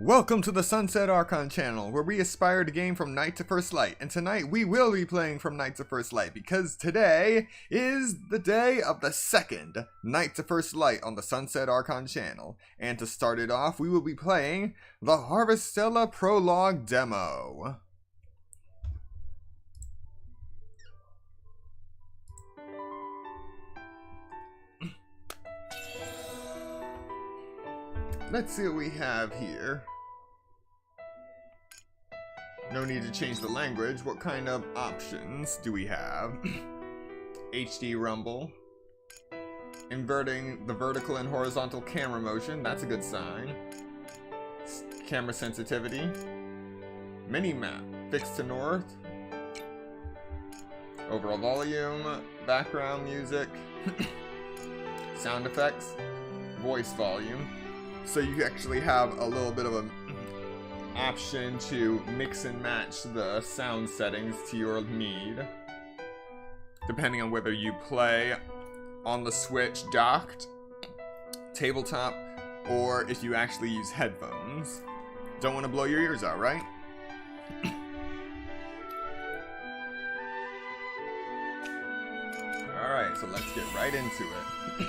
Welcome to the Sunset Archon channel, where we aspire to game from night to first light, and tonight we will be playing from night to first light, because today is the day of the second night to first light on the Sunset Archon channel, and to start it off, we will be playing the Harvestella Prologue Demo. Let's see what we have here. No need to change the language. What kind of options do we have? HD rumble. Inverting the vertical and horizontal camera motion. That's a good sign. Camera sensitivity. Mini-map. Fixed to north. Overall volume. Background music. Sound effects. Voice volume. So you actually have a little bit of an option to mix and match the sound settings to your need, depending on whether you play on the Switch docked, tabletop, or if you actually use headphones. Don't want to blow your ears out, right? Alright, so let's get right into it.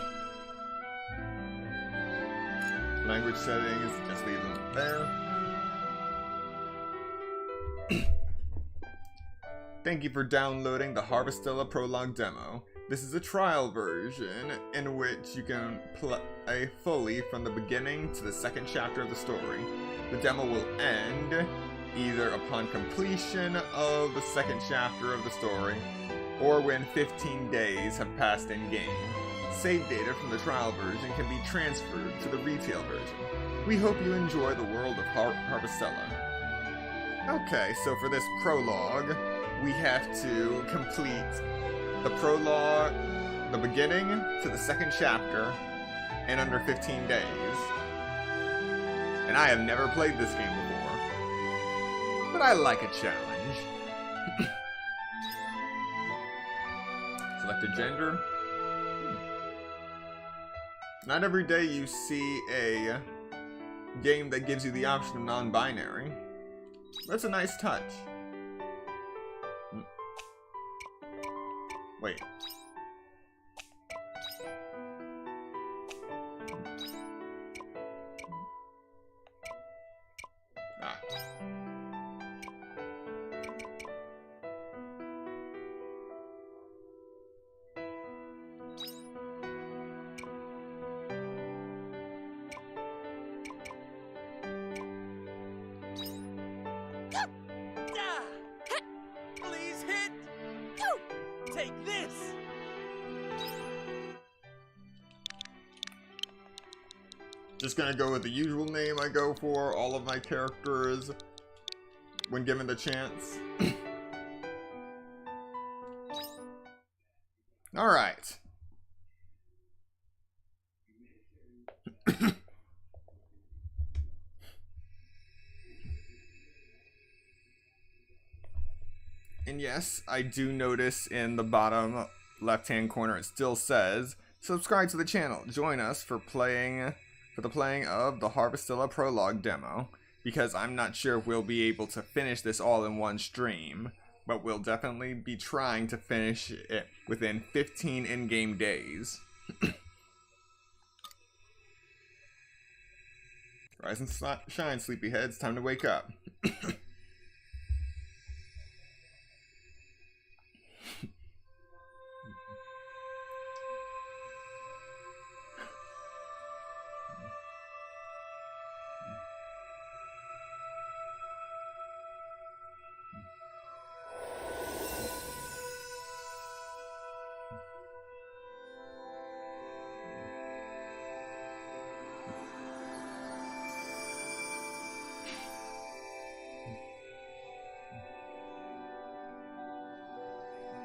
Language settings, just leave them there. Thank you for downloading the Harvestella Prologue Demo. This is a trial version in which you can play fully from the beginning to the second chapter of the story. The demo will end either upon completion of the second chapter of the story or when 15 days have passed in-game. Save data from the trial version can be transferred to the retail version. We hope you enjoy the world of Harvestella. Okay, so for this prologue, we have to complete the prologue, the beginning to the second chapter, in under 15 days. And I have never played this game before, but I like a challenge. Select a gender. Not every day you see a game that gives you the option of non-binary. That's a nice touch. Wait. Ah. Please hit! Take this! Just gonna go with the usual name I go for all of my characters when given the chance. Alright. And yes, I do notice in the bottom left-hand corner it still says, subscribe to the channel. Join us for the playing of the Harvestella Prologue Demo, because I'm not sure if we'll be able to finish this all in one stream, but we'll definitely be trying to finish it within 15 in-game days. Rise and shine, sleepyheads. Time to wake up.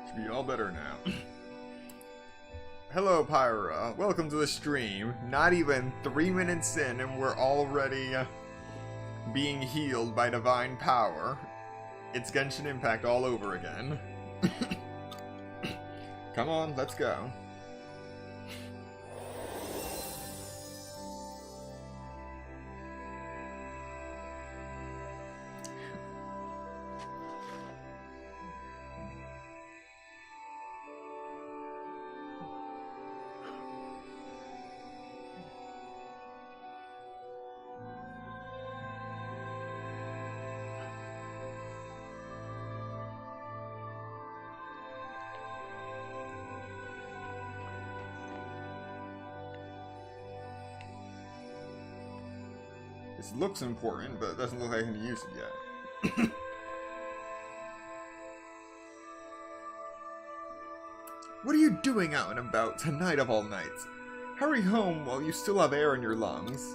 Should be all better now. Hello, Pyra. Welcome to the stream. Not even 3 minutes in and we're already being healed by divine power. It's Genshin Impact all over again. Come on, let's go. This looks important, but it doesn't look like I can use it yet. What are you doing out and about tonight of all nights? Hurry home while you still have air in your lungs.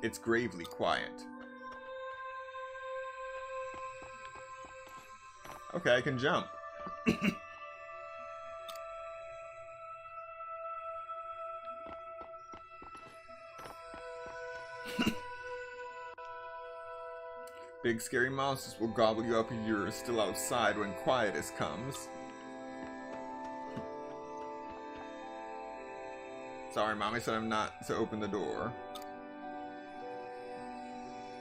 It's gravely quiet. Okay, I can jump. Big scary monsters will gobble you up if you're still outside when Quietus comes. Sorry, Mommy said I'm not to open the door.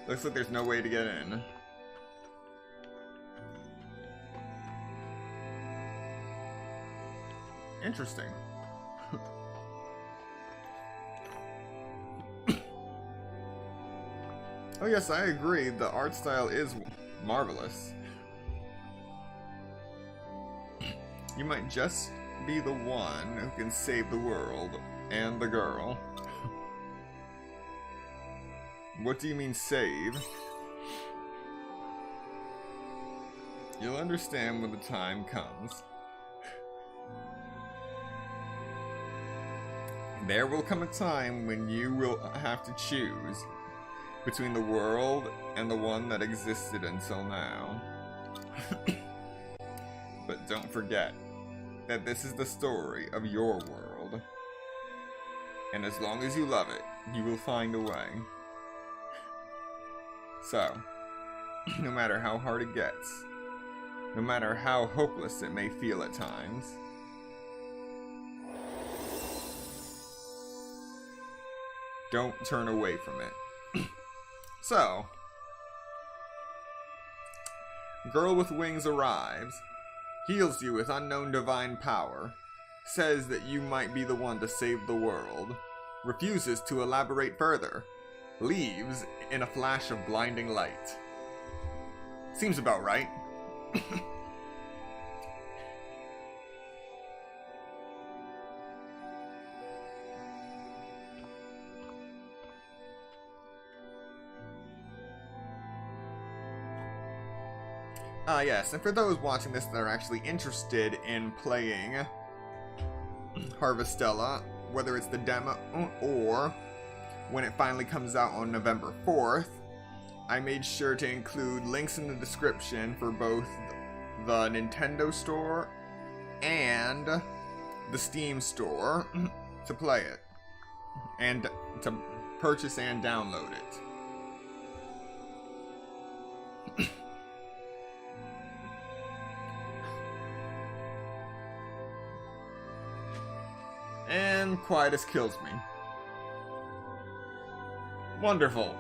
Looks like there's no way to get in. Interesting. Oh yes, I agree. The art style is marvelous. You might just be the one who can save the world and the girl. What do you mean save? You'll understand when the time comes. There will come a time when you will have to choose between the world and the one that existed until now. But don't forget that this is the story of your world. And as long as you love it, you will find a way. So, no matter how hard it gets, no matter how hopeless it may feel at times, don't turn away from it. So, Girl with Wings arrives, heals you with unknown divine power, says that you might be the one to save the world, refuses to elaborate further, leaves in a flash of blinding light. Seems about right. Yes, and for those watching this that are actually interested in playing Harvestella, whether it's the demo or when it finally comes out on November 4th, I made sure to include links in the description for both the Nintendo store and the Steam store to play it, and to purchase and download it. And Quietus kills me. Wonderful.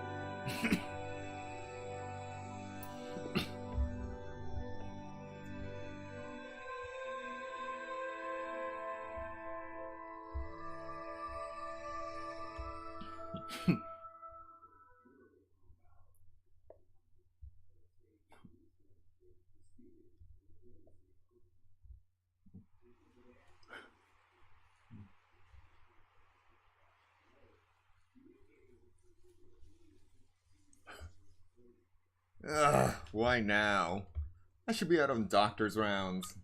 Ugh, why now? I should be out on doctor's rounds.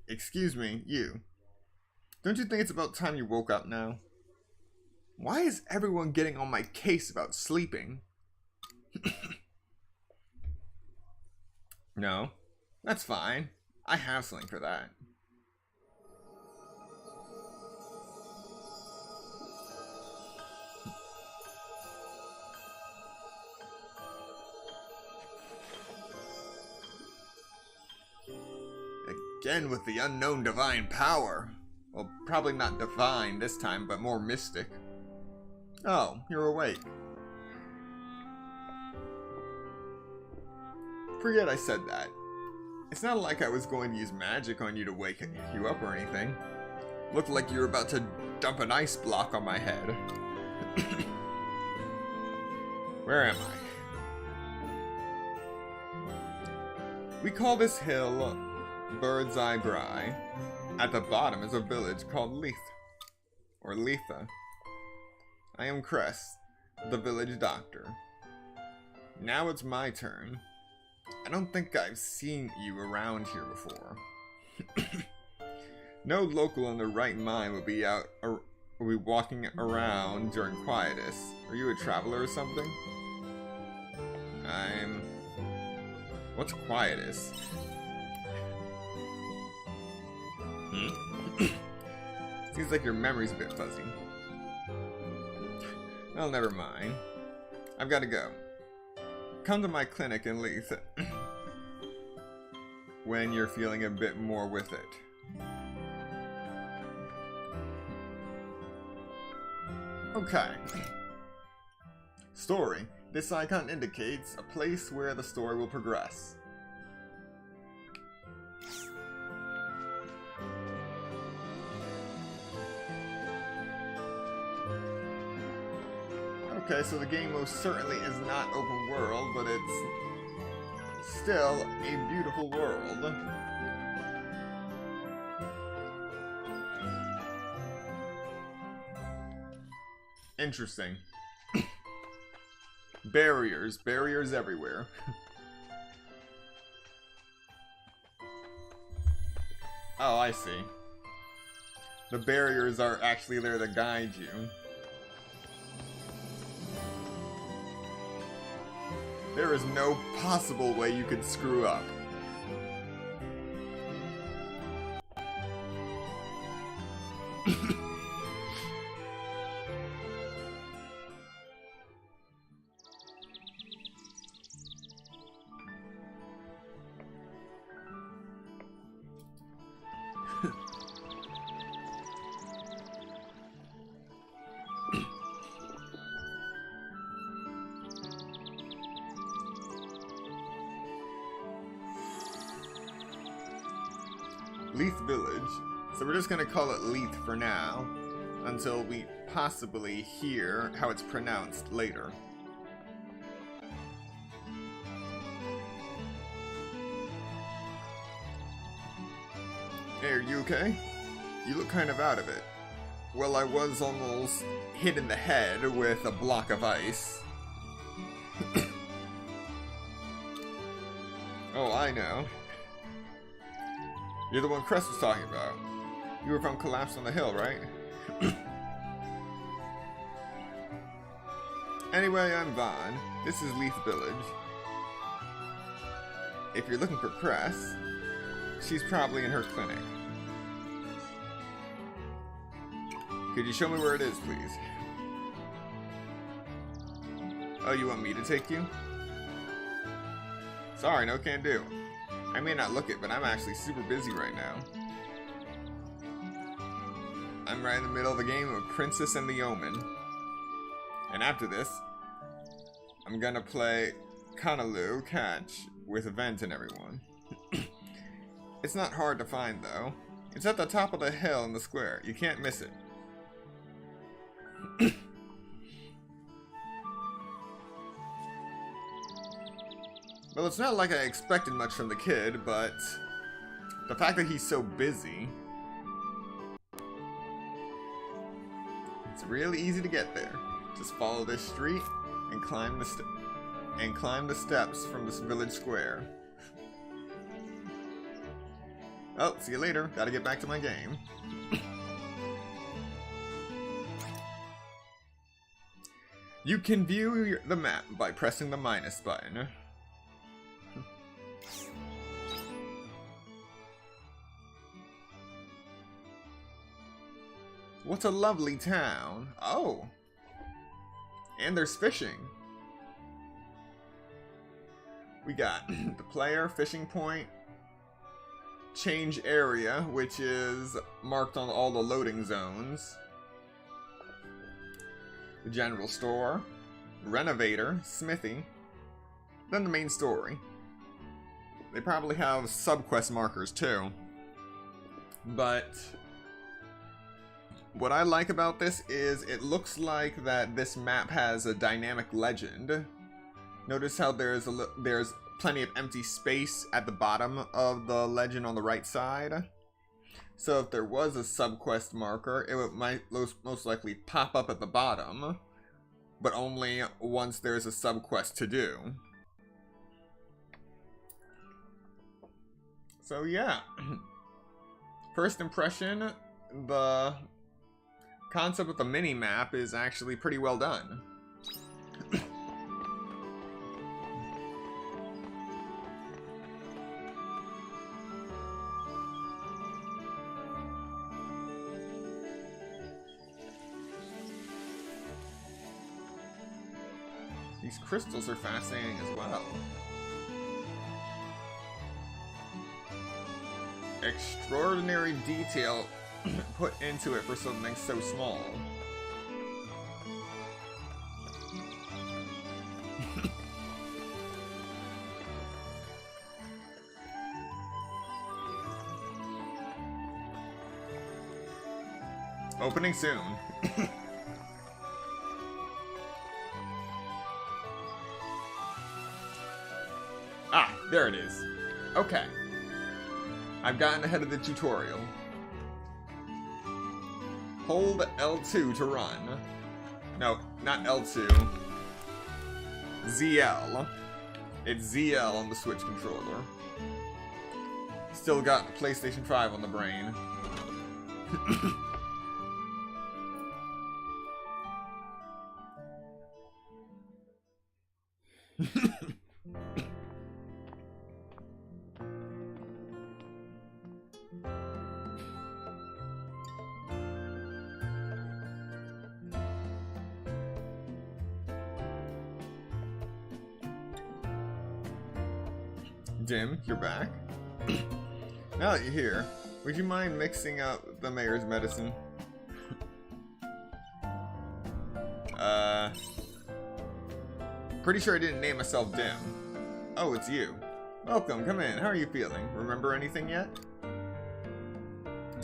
Excuse me, you. Don't you think it's about time you woke up now? Why is everyone getting on my case about sleeping? No, that's fine. I have something for that. Again with the unknown divine power. Well, probably not divine this time, but more mystic. Oh, you're awake. Forget I said that. It's not like I was going to use magic on you to wake you up or anything. Looked like you were about to dump an ice block on my head. Where am I? We call this hill Bird's Eye Bry. At the bottom is a village called Leith, or Letha. I am Cress, the village doctor. Now it's my turn. I don't think I've seen you around here before. No local in their right mind would be walking around during Quietus. Are you a traveler or something? What's Quietus? Seems like your memory's a bit fuzzy. Well, never mind. I've got to go. Come to my clinic and leave when you're feeling a bit more with it. Okay. Story. This icon indicates a place where the story will progress. Okay, so the game most certainly is not open world, but it's still a beautiful world. Interesting. Barriers everywhere. Oh, I see. The barriers are actually there to guide you. There is no possible way you could screw up. Leith Village. So we're just gonna call it Leith for now, until we possibly hear how it's pronounced later. Hey, are you okay? You look kind of out of it. Well, I was almost hit in the head with a block of ice. Oh, I know. You're the one Cress was talking about. You were from Collapse on the Hill, right? Anyway, I'm Vaughn. This is Leith Village. If you're looking for Cress, she's probably in her clinic. Could you show me where it is, please? Oh, you want me to take you? Sorry, no can do. I may not look it, but I'm actually super busy right now. I'm right in the middle of the game of Princess and the Omen. And after this, I'm gonna play Conaloo Catch with Event and everyone. It's not hard to find though. It's at the top of the hill in the square. You can't miss it. Well, it's not like I expected much from the kid, but the fact that he's so busy, it's really easy to get there. Just follow this street and climb the steps from this village square. Oh, see you later. Gotta get back to my game. You can view the map by pressing the minus button. What a lovely town. Oh. And there's fishing. We got the player, fishing point, change area, which is marked on all the loading zones, the general store, renovator, smithy, then the main story. They probably have subquest markers too. But what I like about this is it looks like that this map has a dynamic legend. Notice how there's plenty of empty space at the bottom of the legend on the right side. So if there was a subquest marker, it might most likely pop up at the bottom. but only once there's a sub-quest to do. So yeah, first impression, the concept with the mini-map is actually pretty well done. These crystals are fascinating as well. Extraordinary detail put into it for something so small. Opening soon. Ah, there it is. Okay. I've gotten ahead of the tutorial. Hold L2 to run. No, not L2. ZL. It's ZL on the Switch controller. Still got the PlayStation 5 on the brain. Dim, you're back. Now that you're here, would you mind mixing up the mayor's medicine? Pretty sure I didn't name myself Dim. Oh, it's you. Welcome, come in. How are you feeling? Remember anything yet?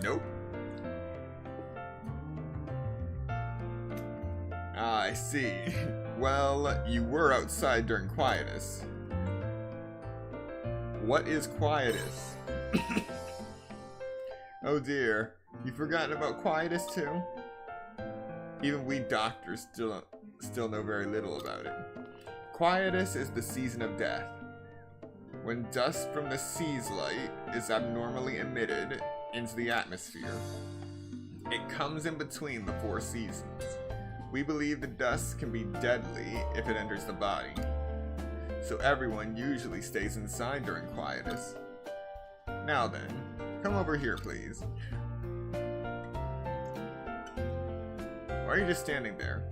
Nope. Ah, I see. Well, you were outside during Quietus. What is Quietus? Oh dear, you've forgotten about Quietus too? Even we doctors still know very little about it. Quietus is the season of death. When dust from the sea's light is abnormally emitted into the atmosphere. It comes in between the 4 seasons. We believe the dust can be deadly if it enters the body. So everyone usually stays inside during Quietus. Now then, come over here please. Why are you just standing there?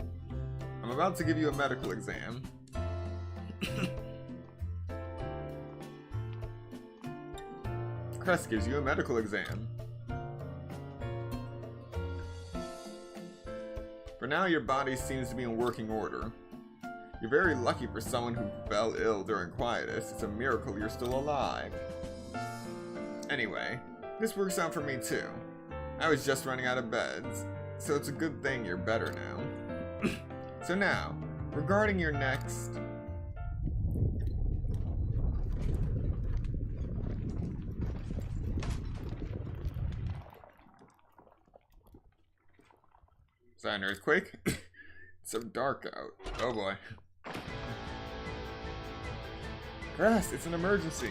I'm about to give you a medical exam. Crest gives you a medical exam. For now, your body seems to be in working order. You're very lucky for someone who fell ill during Quietus. It's a miracle you're still alive. Anyway, this works out for me too. I was just running out of beds, so it's a good thing you're better now. So now, regarding your next... Is that an earthquake? It's so dark out. Oh boy. Grass, it's an emergency.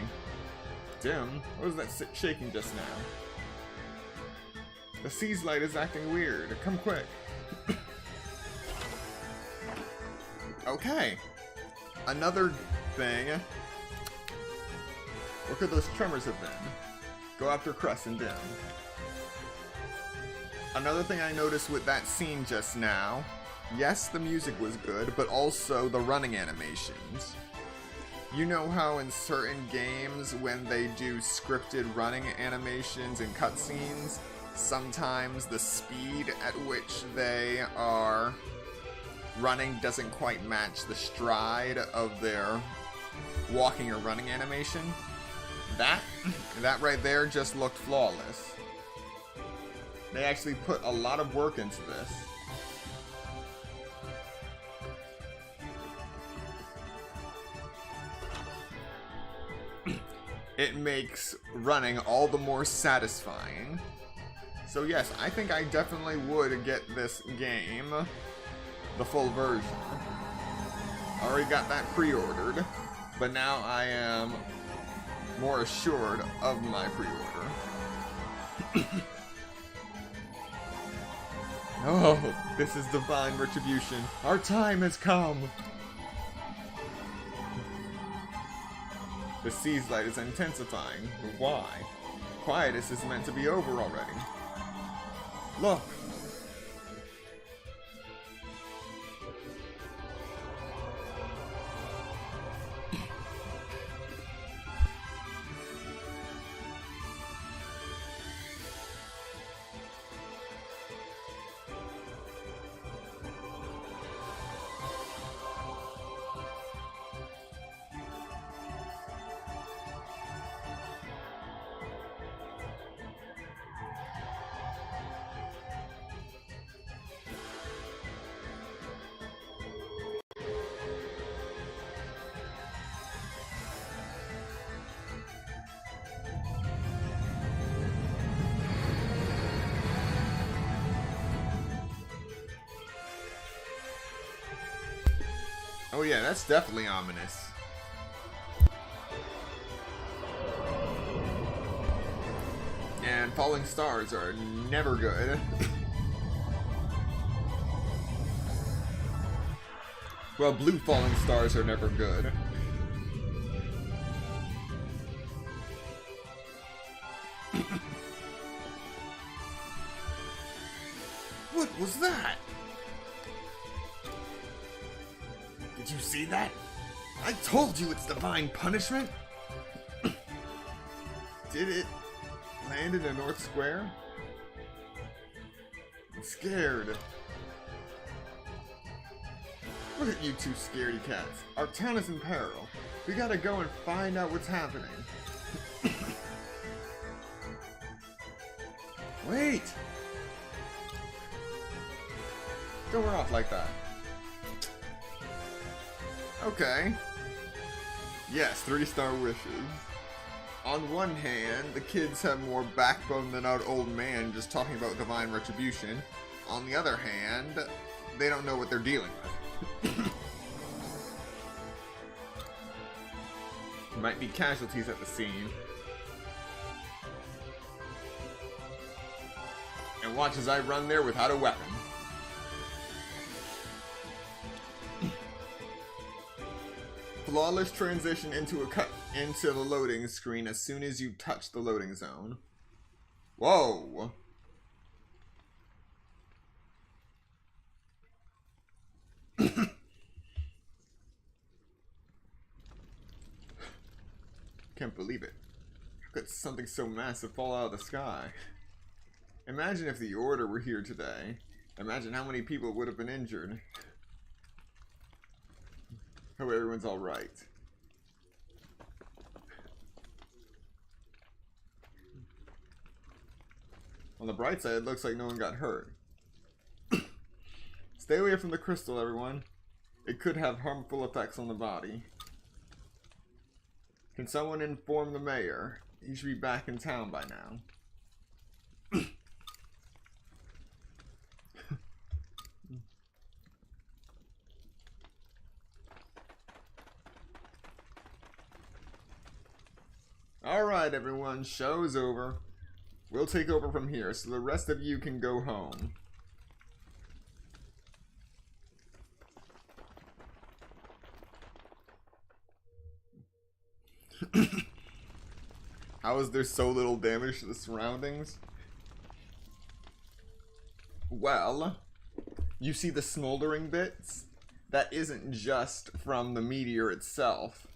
Dim, what was that shaking just now? The sea's light is acting weird. Come quick. Okay. Another thing. What could those tremors have been? Go after Crest and Dim. Another thing I noticed with that scene just now, yes, the music was good, but also the running animations. You know how in certain games, when they do scripted running animations and cutscenes, sometimes the speed at which they are running doesn't quite match the stride of their walking or running animation? That right there just looked flawless. They actually put a lot of work into this. It makes running all the more satisfying. So yes, I think I definitely would get this game the full version. I already got that pre-ordered, but now I am more assured of my pre-order. Oh, this is divine retribution. Our time has come. The siege light is intensifying, but why? Quietus is meant to be over already. Look! Oh yeah, that's definitely ominous. And falling stars are never good. Well, blue falling stars are never good. What was that? Did you see that? I told you it's divine punishment! Did it land in the North Square? I'm scared. Look at you two scaredy cats. Our town is in peril. We gotta go and find out what's happening. Wait! Don't run off like that. Okay. Yes, 3-star wishes. On one hand, the kids have more backbone than our old man just talking about divine retribution. On the other hand, they don't know what they're dealing with. Might be casualties at the scene. And watch as I run there without a weapon. Flawless transition into the loading screen as soon as you touch the loading zone. Whoa! Can't believe it. How could something so massive fall out of the sky? Imagine if the Order were here today. Imagine how many people would have been injured. Hope everyone's alright. On the bright side, it looks like no one got hurt. Stay away from the crystal, everyone. It could have harmful effects on the body. Can someone inform the mayor? He should be back in town by now. Alright everyone, show's over. We'll take over from here, so the rest of you can go home. How is there so little damage to the surroundings? Well, you see the smoldering bits? That isn't just from the meteor itself.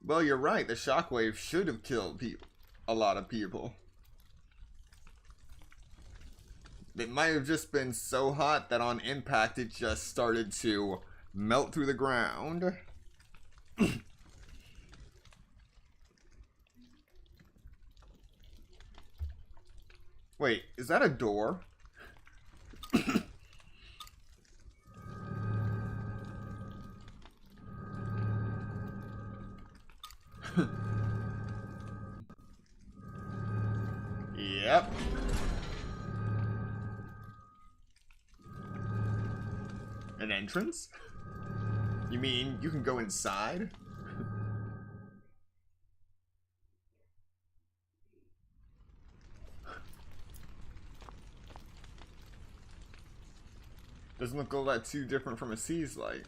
Well, you're right. The shockwave should have killed a lot of people. It might have just been so hot that on impact it just started to melt through the ground. Wait, is that a door? Yep. An entrance? You mean you can go inside? Doesn't look all that too different from a sea's light.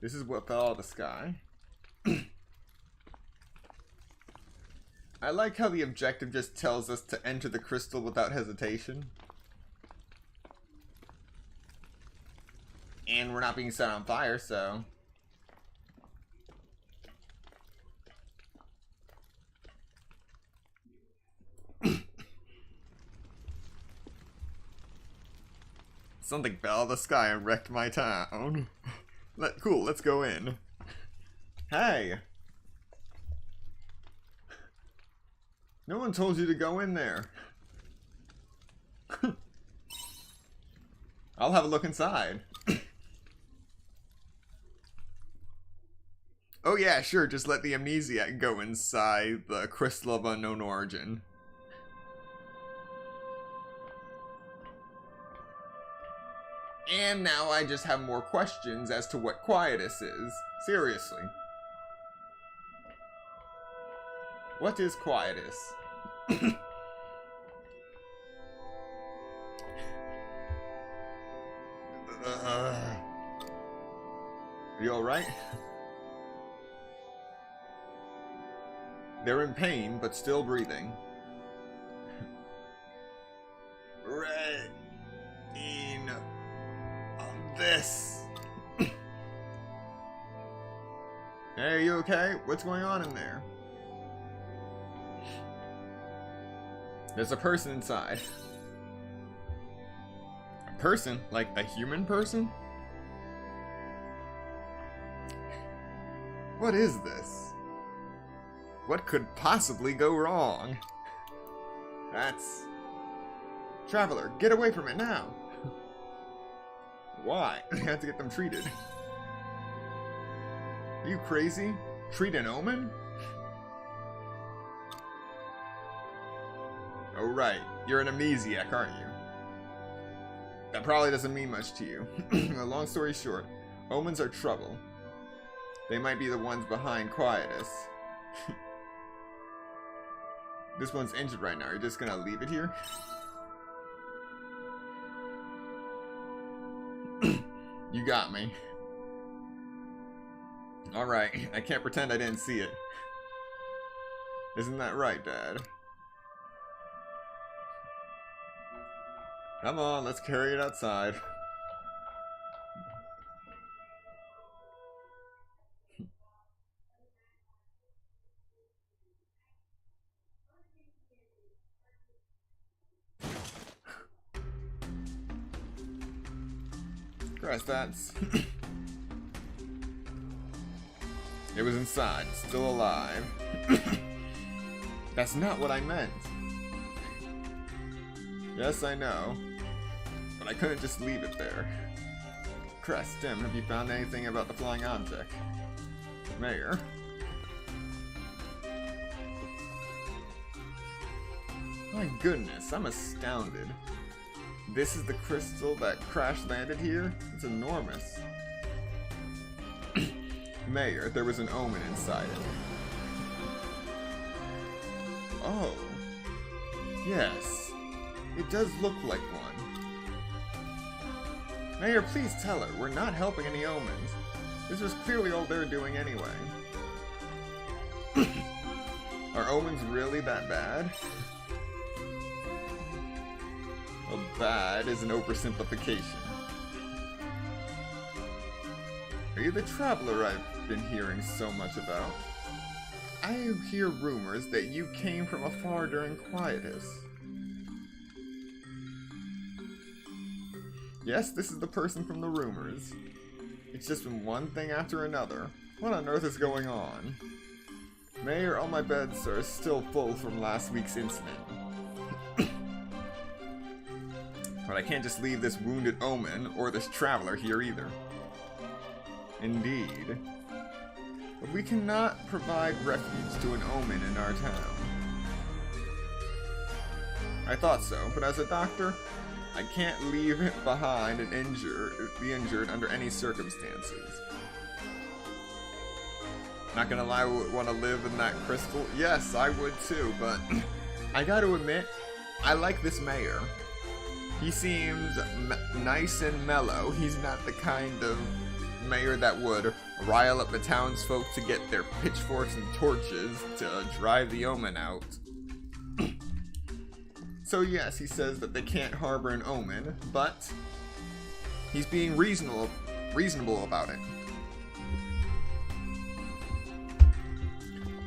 This is what fell out of the sky. I like how the objective just tells us to enter the crystal without hesitation. And we're not being set on fire, so... Something fell out of the sky and wrecked my town. Cool, let's go in. Hey! No one told you to go in there. I'll have a look inside. Oh yeah, sure, just let the amnesiac go inside the crystal of unknown origin. And now I just have more questions as to what Quietus is. Seriously. What is Quietus? Are you alright? They're in pain, but still breathing. This. Hey, are you okay? What's going on in there? There's a person inside. A person? Like a human person? What is this? What could possibly go wrong? That's... Traveler, get away from it now! Why? I have to get them treated. Are you crazy? Treat an omen? Oh right, you're an amnesiac, aren't you? That probably doesn't mean much to you. Long story short, omens are trouble. They might be the ones behind Quietus. This one's injured right now. Are you just gonna leave it here? You got me. Alright, I can't pretend I didn't see it. Isn't that right, Dad? Come on, let's carry it outside. Christ, that's... It was inside, still alive. That's not what I meant. Yes, I know. But I couldn't just leave it there. Crest, Tim, have you found anything about the flying object? Mayor? My goodness, I'm astounded. This is the crystal that crash-landed here? It's enormous. Mayor, there was an omen inside it. Oh. Yes. It does look like one. Mayor, please tell her, we're not helping any omens. This was clearly all they're doing anyway. Are omens really that bad? Well, bad is an oversimplification. Are you the traveler I've been hearing so much about? I hear rumors that you came from afar during Quietus. Yes, this is the person from the rumors. It's just been one thing after another. What on earth is going on? Mayor, all my beds are still full from last week's incident. But I can't just leave this wounded omen or this traveler here either. Indeed. But we cannot provide refuge to an omen in our town. I thought so, but as a doctor, I can't leave behind the injured under any circumstances. Not gonna lie, I would want to live in that crystal. Yes, I would too, but I gotta admit, I like this mayor. He seems nice and mellow. He's not the kind of mayor that would rile up the townsfolk to get their pitchforks and torches to drive the omen out. So yes, he says that they can't harbor an omen, but he's being reasonable about it.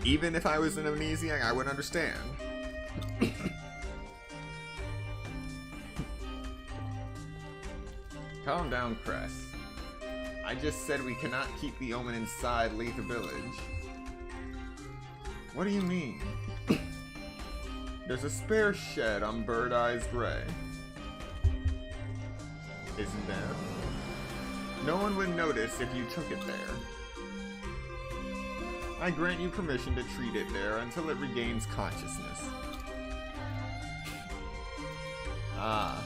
Even if I was an amnesiac, I would understand. Calm down, Cress. I just said we cannot keep the omen inside Letha Village. What do you mean? There's a spare shed on Bird Eyes Gray. Isn't there? No one would notice if you took it there. I grant you permission to treat it there until it regains consciousness. Ah.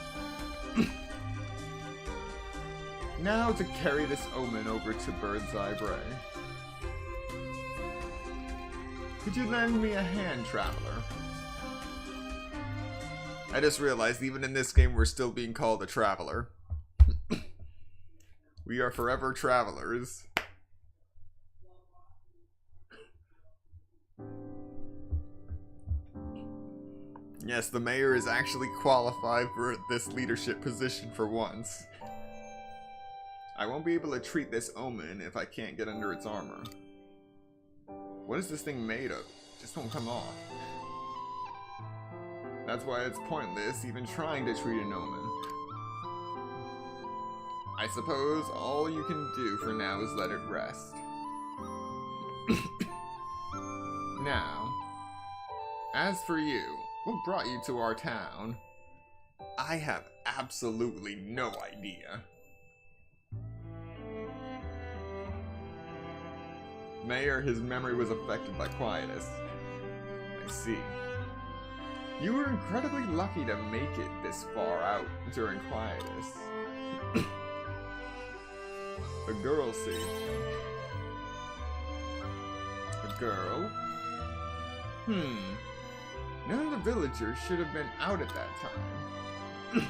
Now to carry this omen over to Bird's Eye Bray. Could you lend me a hand, traveler? I just realized even in this game we're still being called a traveler. We are forever travelers. Yes, the mayor is actually qualified for this leadership position for once. I won't be able to treat this omen if I can't get under its armor. What is this thing made of? It just won't come off. That's why it's pointless even trying to treat an omen. I suppose all you can do for now is let it rest. Now, as for you, what brought you to our town? I have absolutely no idea. Mayor, his memory was affected by Quietus. I see. You were incredibly lucky to make it this far out during Quietus. A girl saved you. A girl? None of the villagers should have been out at that time.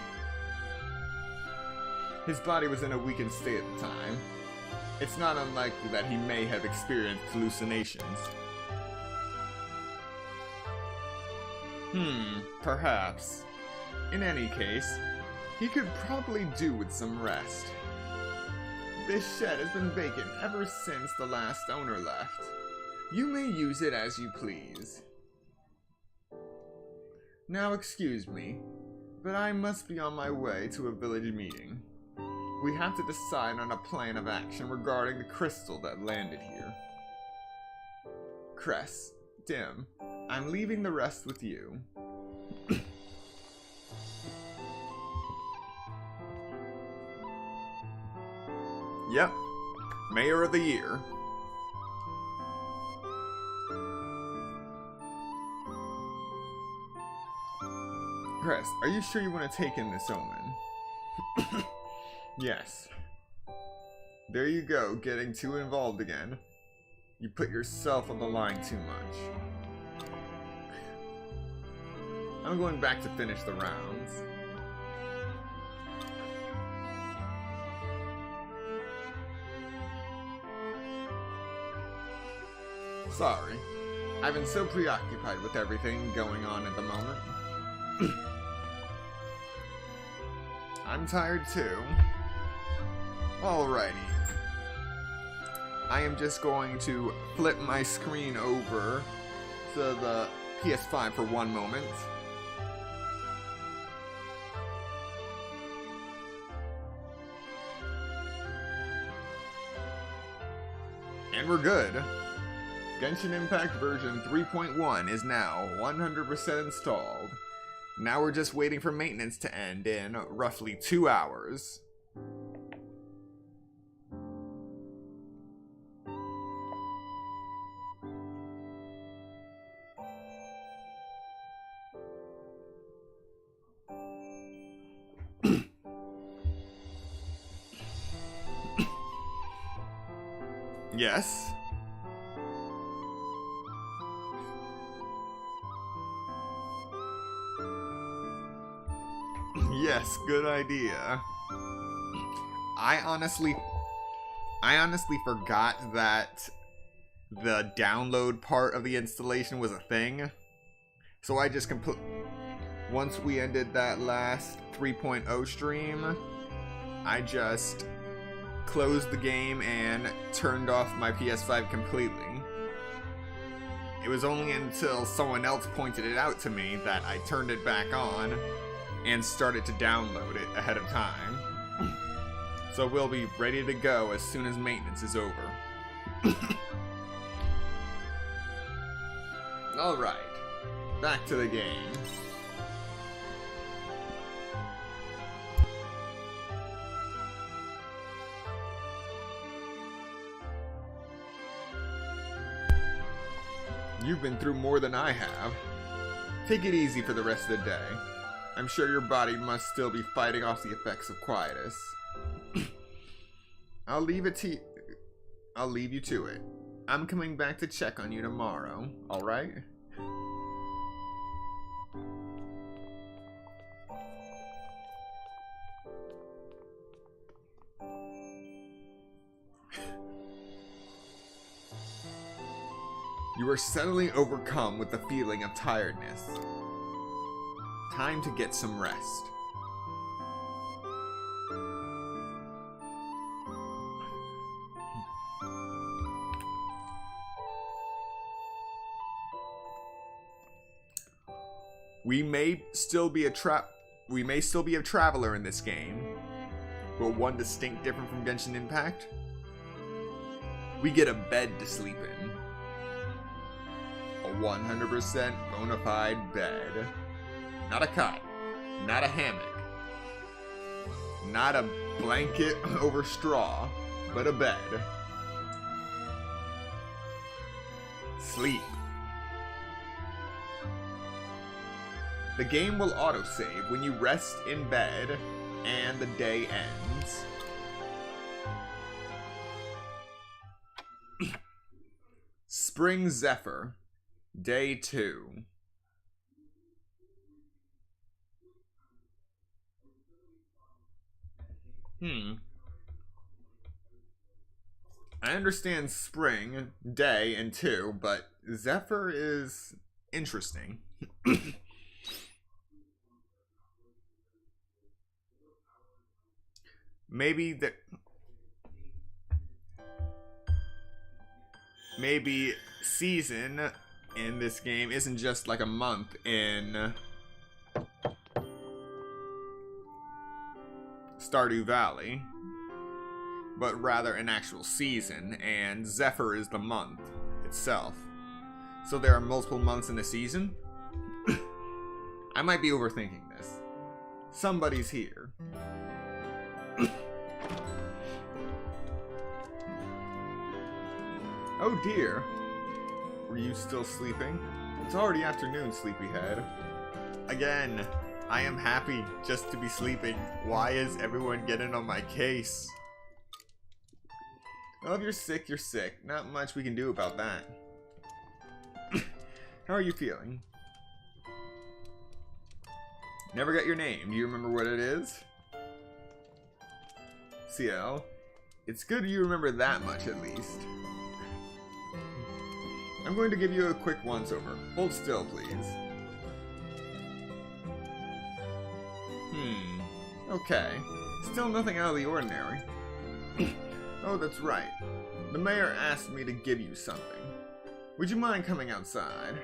His body was in a weakened state at the time. It's not unlikely that he may have experienced hallucinations. Perhaps. In any case, he could probably do with some rest. This shed has been vacant ever since the last owner left. You may use it as you please. Now excuse me, but I must be on my way to a village meeting. We have to decide on a plan of action regarding the crystal that landed here. Cress, Dim, I'm leaving the rest with you. Yep, Mayor of the Year. Cress, are you sure you want to take in this omen? Yes. There you go, getting too involved again. You put yourself on the line too much. I'm going back to finish the rounds. Sorry. I've been so preoccupied with everything going on at the moment. I'm tired too. Alrighty. I am just going to flip my screen over to the PS5 for one moment. And we're good. Genshin Impact version 3.1 is now 100% installed. Now we're just waiting for maintenance to end in roughly 2 hours. Yes. Yes, good idea. I honestly forgot that the download part of the installation was a thing. So I just once we ended that last 3.0 stream, I just closed the game and turned off my PS5 completely. It was only until someone else pointed it out to me that I turned it back on and started to download it ahead of time. So we'll be ready to go as soon as maintenance is over. Alright, back to the game. You've been through more than I have. Take it easy for the rest of the day. I'm sure your body must still be fighting off the effects of Quietus. I'll leave you to it. I'm coming back to check on you tomorrow, alright? You are suddenly overcome with the feeling of tiredness. Time to get some rest. We may still be a traveler in this game, but one distinct different from Genshin Impact. We get a bed to sleep in. A 100% bona fide bed. Not a cot, not a hammock, not a blanket over straw, but a bed. Sleep. The game will autosave when you rest in bed and the day ends. Spring Zephyr, Day 2. I understand spring, day, and 2, but Zephyr is interesting. Maybe season in this game isn't just like a month in Stardew Valley, but rather an actual season, and Zephyr is the month itself. So there are multiple months in a season? I might be overthinking this. Somebody's here. Oh dear. Were you still sleeping? It's already afternoon, sleepyhead. Again, I am happy just to be sleeping. Why is everyone getting on my case? Well, if you're sick, you're sick. Not much we can do about that. How are you feeling? Never got your name. Do you remember what it is? CL. It's good you remember that much at least. I'm going to give you a quick once-over. Hold still, please. Okay. Still nothing out of the ordinary. Oh, that's right. The mayor asked me to give you something. Would you mind coming outside?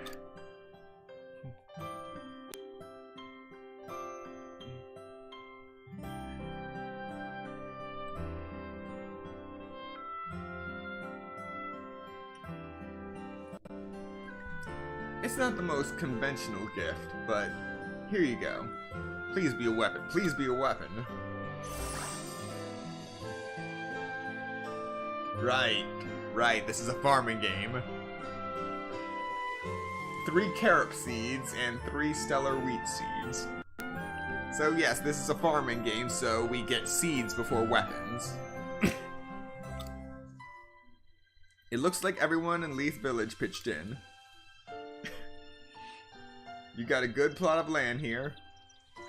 It's not the most conventional gift, but here you go. Please be a weapon. Please be a weapon. Right, this is a farming game. 3 carob seeds and 3 stellar wheat seeds. So yes, this is a farming game, so we get seeds before weapons. It looks like everyone in Leith Village pitched in. You got a good plot of land here.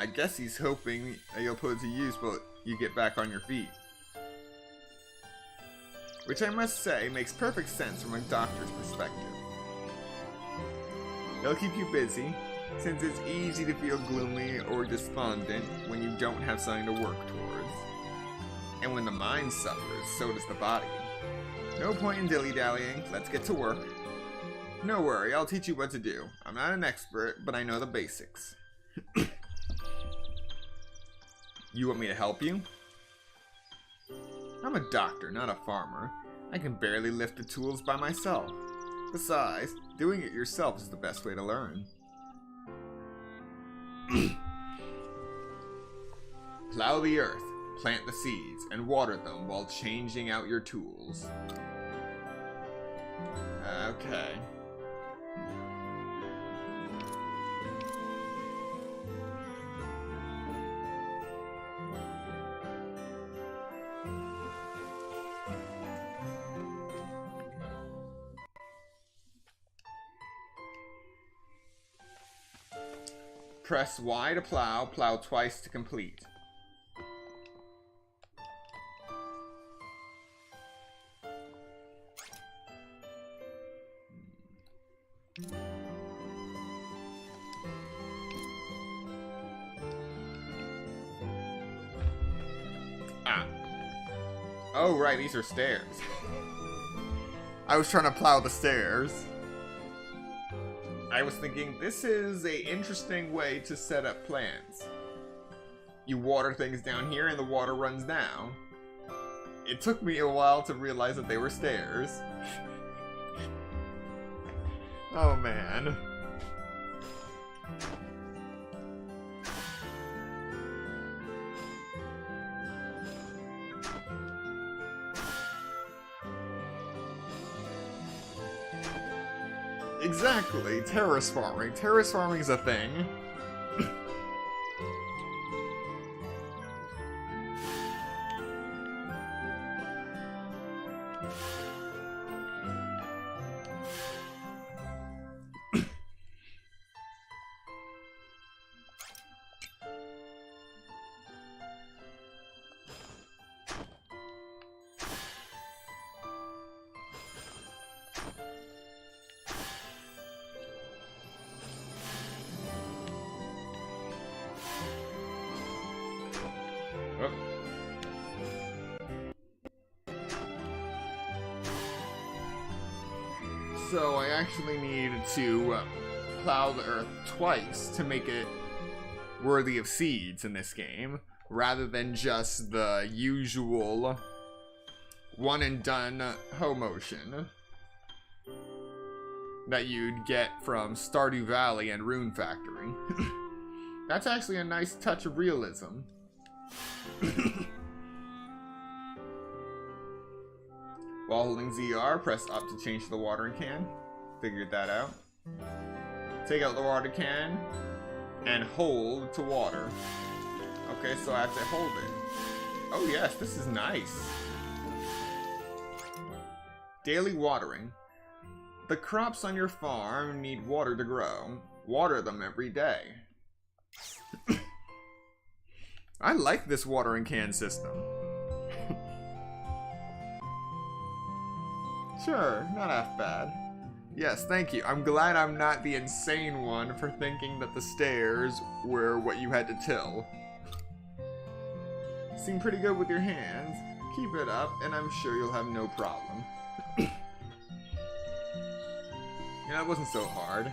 I guess he's hoping that you'll put it to use while you get back on your feet. Which I must say makes perfect sense from a doctor's perspective. It'll keep you busy, since it's easy to feel gloomy or despondent when you don't have something to work towards. And when the mind suffers, so does the body. No point in dilly-dallying, let's get to work. No worry, I'll teach you what to do. I'm not an expert, but I know the basics. You want me to help you? I'm a doctor, not a farmer. I can barely lift the tools by myself. Besides, doing it yourself is the best way to learn. Plow the earth, plant the seeds, and water them while changing out your tools. Okay. Press Y to plow, plow twice to complete. Ah. Oh, right, these are stairs. I was trying to plow the stairs. I was thinking, this is an interesting way to set up plants. You water things down here and the water runs down. It took me a while to realize that they were stairs. Oh man. Exactly, terrace farming. Terrace farming is a thing. So I actually need to plow the earth twice to make it worthy of seeds in this game, rather than just the usual one and done hoe motion that you'd get from Stardew Valley and Rune Factory. That's actually a nice touch of realism. While holding ZR, press up to change the watering can. Figured that out. Take out the water can and hold to water. Okay, so I have to hold it. Oh yes, this is nice. Daily watering. The crops on your farm need water to grow. Water them every day. I like this watering can system. Sure, not half bad. Yes, thank you. I'm glad I'm not the insane one for thinking that the stairs were what you had to till. Seem pretty good with your hands. Keep it up, and I'm sure you'll have no problem. Yeah, it wasn't so hard.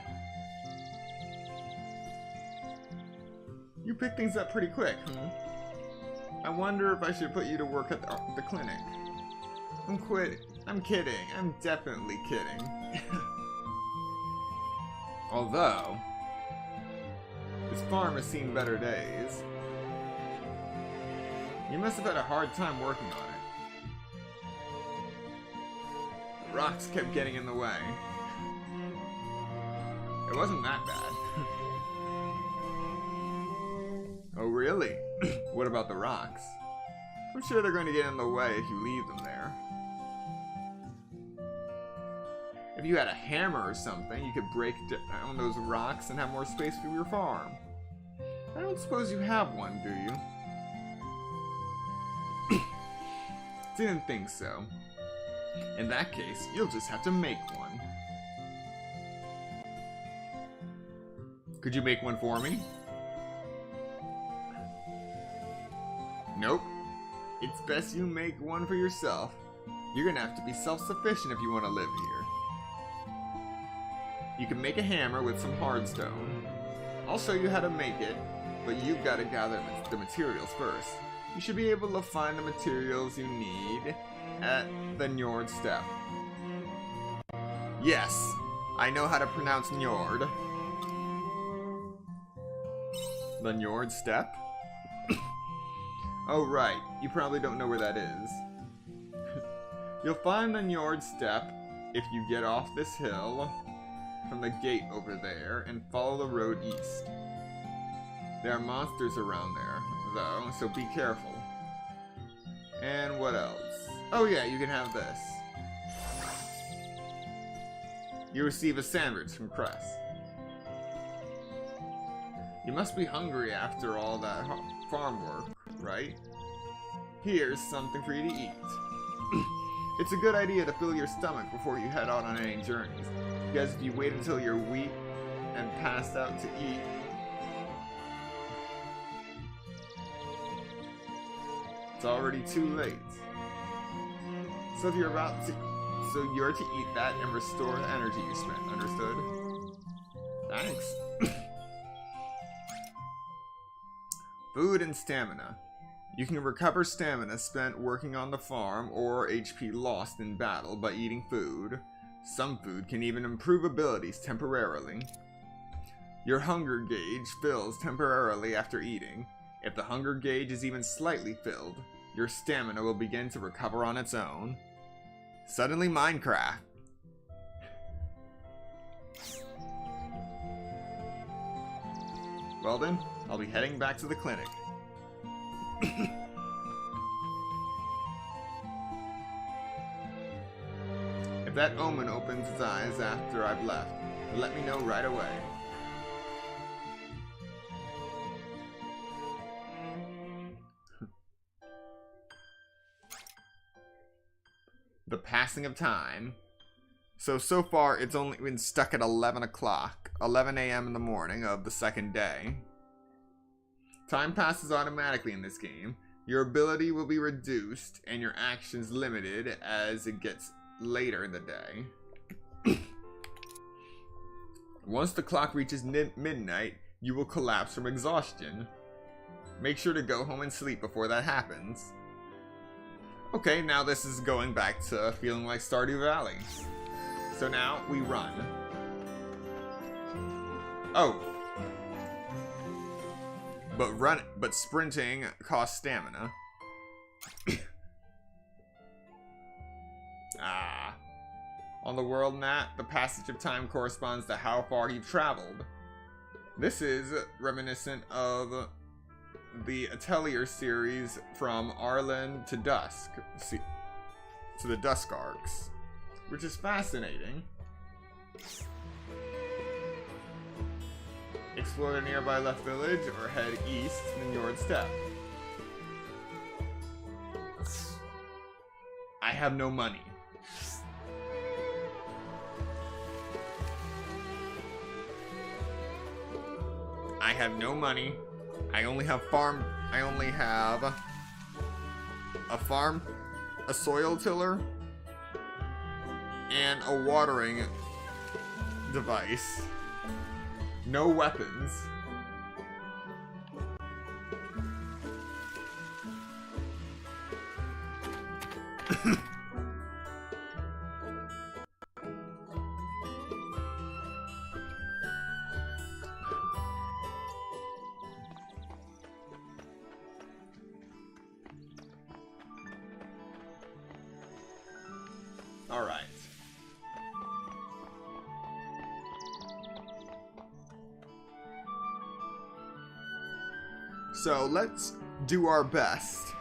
You pick things up pretty quick, I wonder if I should put you to work at the clinic. I'm kidding. I'm definitely kidding. Although, this farm has seen better days. You must have had a hard time working on it. The rocks kept getting in the way. It wasn't that bad. Oh, really? What about the rocks? I'm sure they're going to get in the way if you leave them there. If you had a hammer or something, you could break down those rocks and have more space for your farm. I don't suppose you have one, do you? Didn't think so. In that case, you'll just have to make one. Could you make one for me? Nope. It's best you make one for yourself. You're gonna have to be self-sufficient if you want to live here. You can make a hammer with some hardstone. I'll show you how to make it, but you've got to gather the materials first. You should be able to find the materials you need at the Njord step. Yes, I know how to pronounce Njord. The Njord step? Oh right, you probably don't know where that is. You'll find the Njord step if you get off this hill from the gate over there and follow the road east. There are monsters around there, though, so be careful. And what else? Oh yeah, you can have this. You receive a sandwich from Cress. You must be hungry after all that farm work, right? Here's something for you to eat. It's a good idea to fill your stomach before you head out on any journeys, because if you wait until you're weak and passed out to eat, it's already too late. So if you're you're to eat that and restore the energy you spent, understood? Thanks. Food and stamina. You can recover stamina spent working on the farm or HP lost in battle by eating food. Some food can even improve abilities temporarily. Your hunger gauge fills temporarily after eating. If the hunger gauge is even slightly filled, your stamina will begin to recover on its own. Suddenly Minecraft. Well then, I'll be heading back to the clinic. If that omen opens his eyes after I've left, let me know right away. The passing of time. So far it's only been stuck at 11 o'clock, 11 a.m. in the morning of the second day. Time passes automatically in this game. Your ability will be reduced and your actions limited as it gets later in the day. Once the clock reaches midnight, you will collapse from exhaustion. Make sure to go home and sleep before that happens. Okay, now this is going back to feeling like Stardew Valley. So now we run. Oh. But sprinting costs stamina. On the world map, the passage of time corresponds to how far you've traveled. This is reminiscent of the Atelier series from Arlen to Dusk, to the Dusk arcs, which is fascinating. Explore the nearby left village or head east to the Njord Steppe. I have no money. I have no money. I only have a farm, a soil tiller, and a watering device. No weapons. All right. So let's do our best.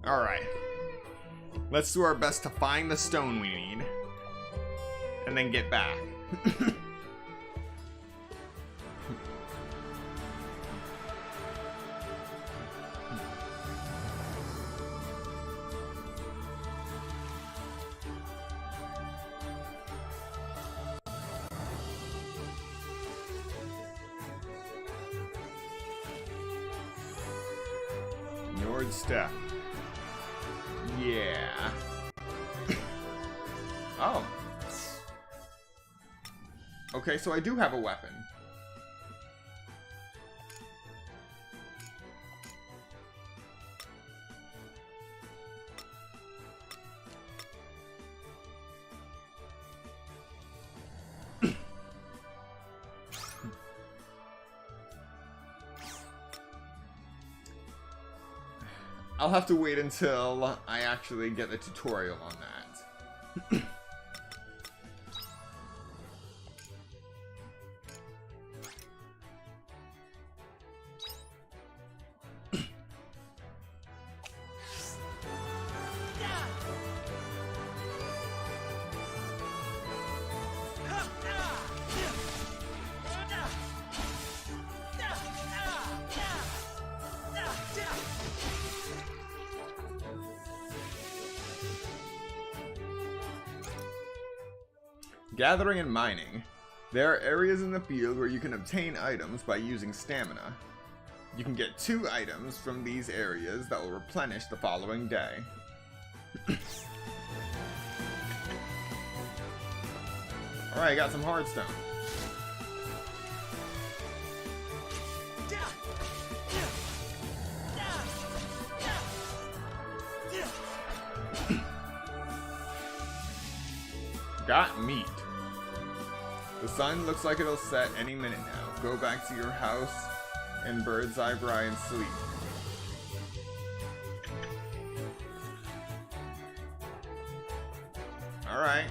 Alright. Let's do our best to find the stone we need. And then get back. Nord step. Yeah. Oh. Okay, so I do have a weapon. I'll have to wait until I actually get the tutorial on that. Gathering and mining. There are areas in the field where you can obtain items by using stamina. You can get 2 items from these areas that will replenish the following day. Alright, I got some hardstone. Got meat. The sun looks like it'll set any minute now. Go back to your house and bird's eye bri and sleep. Alright.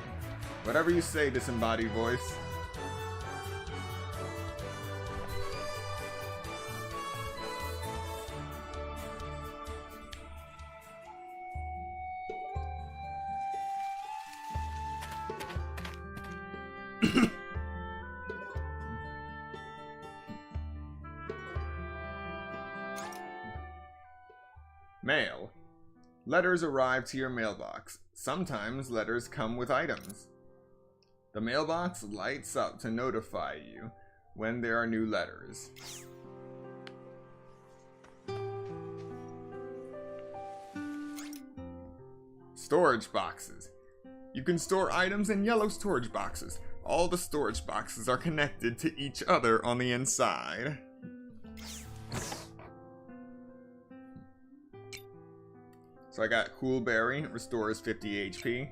Whatever you say, disembodied voice. Mail. Letters arrive to your mailbox. Sometimes letters come with items. The mailbox lights up to notify you when there are new letters. Storage boxes. You can store items in yellow storage boxes. All the storage boxes are connected to each other on the inside. So I got Coolberry, restores 50 HP.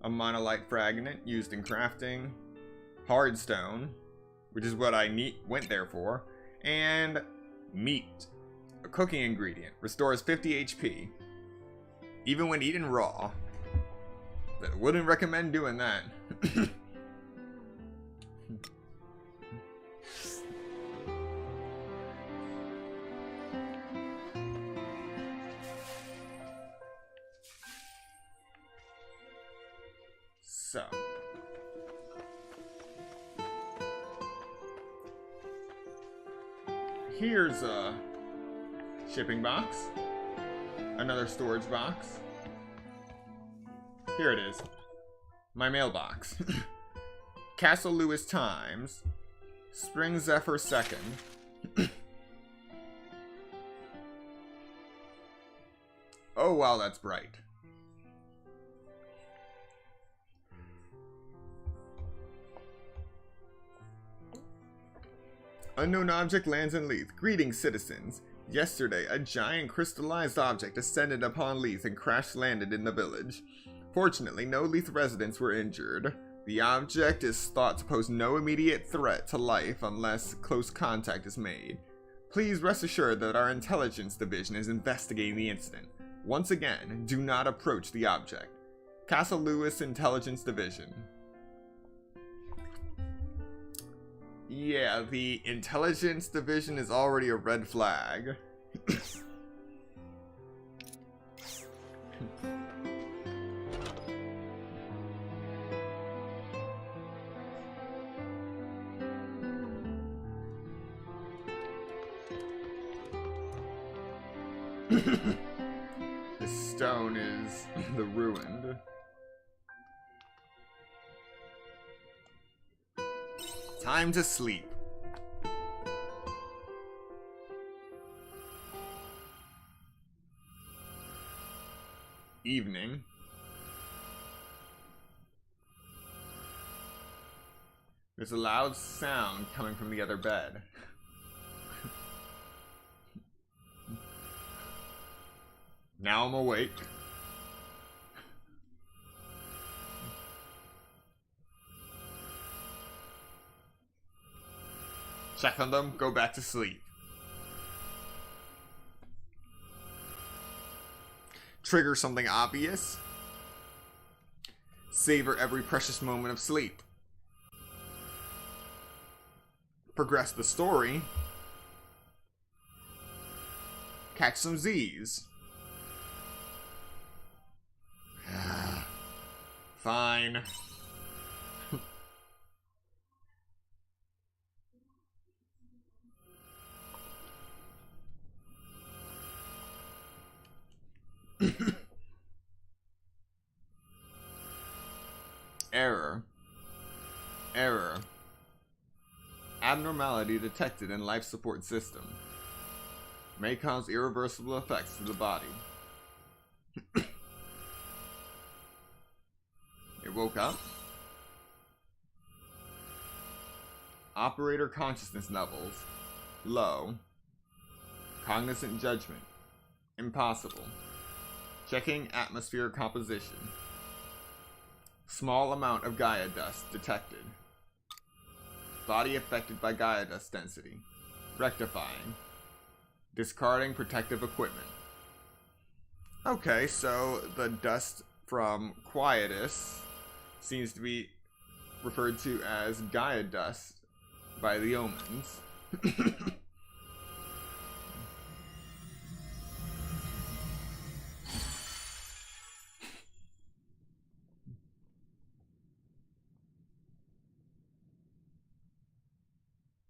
A monolite fragment used in crafting. Hardstone, which is what I went there for. And meat, a cooking ingredient, restores 50 HP. Even when eaten raw. But wouldn't recommend doing that. So, here's a shipping box, another storage box. Here it is, my mailbox. Castle Lewis Times, Spring Zephyr 2nd. Oh wow, that's bright. Unknown object lands in Leith. Greetings, citizens. Yesterday, a giant crystallized object descended upon Leith and crash-landed in the village. Fortunately, no Leith residents were injured. The object is thought to pose no immediate threat to life unless close contact is made. Please rest assured that our intelligence division is investigating the incident. Once again, do not approach the object. Castle Lewis Intelligence Division. Yeah, the intelligence division is already a red flag. This stone is the ruined. Time to sleep. Evening. There's a loud sound coming from the other bed. Now I'm awake. Check on them, go back to sleep. Trigger something obvious. Savor every precious moment of sleep. Progress the story. Catch some Z's. Fine. Error. Error. Abnormality detected in life support system. May cause irreversible effects to the body. It woke up. Operator consciousness levels. Low. Cognizant judgment. Impossible. Checking atmosphere composition. Small amount of Gaia dust detected. Body affected by Gaia dust density. Rectifying. Discarding protective equipment. Okay, so the dust from Quietus seems to be referred to as Gaia dust by the omens.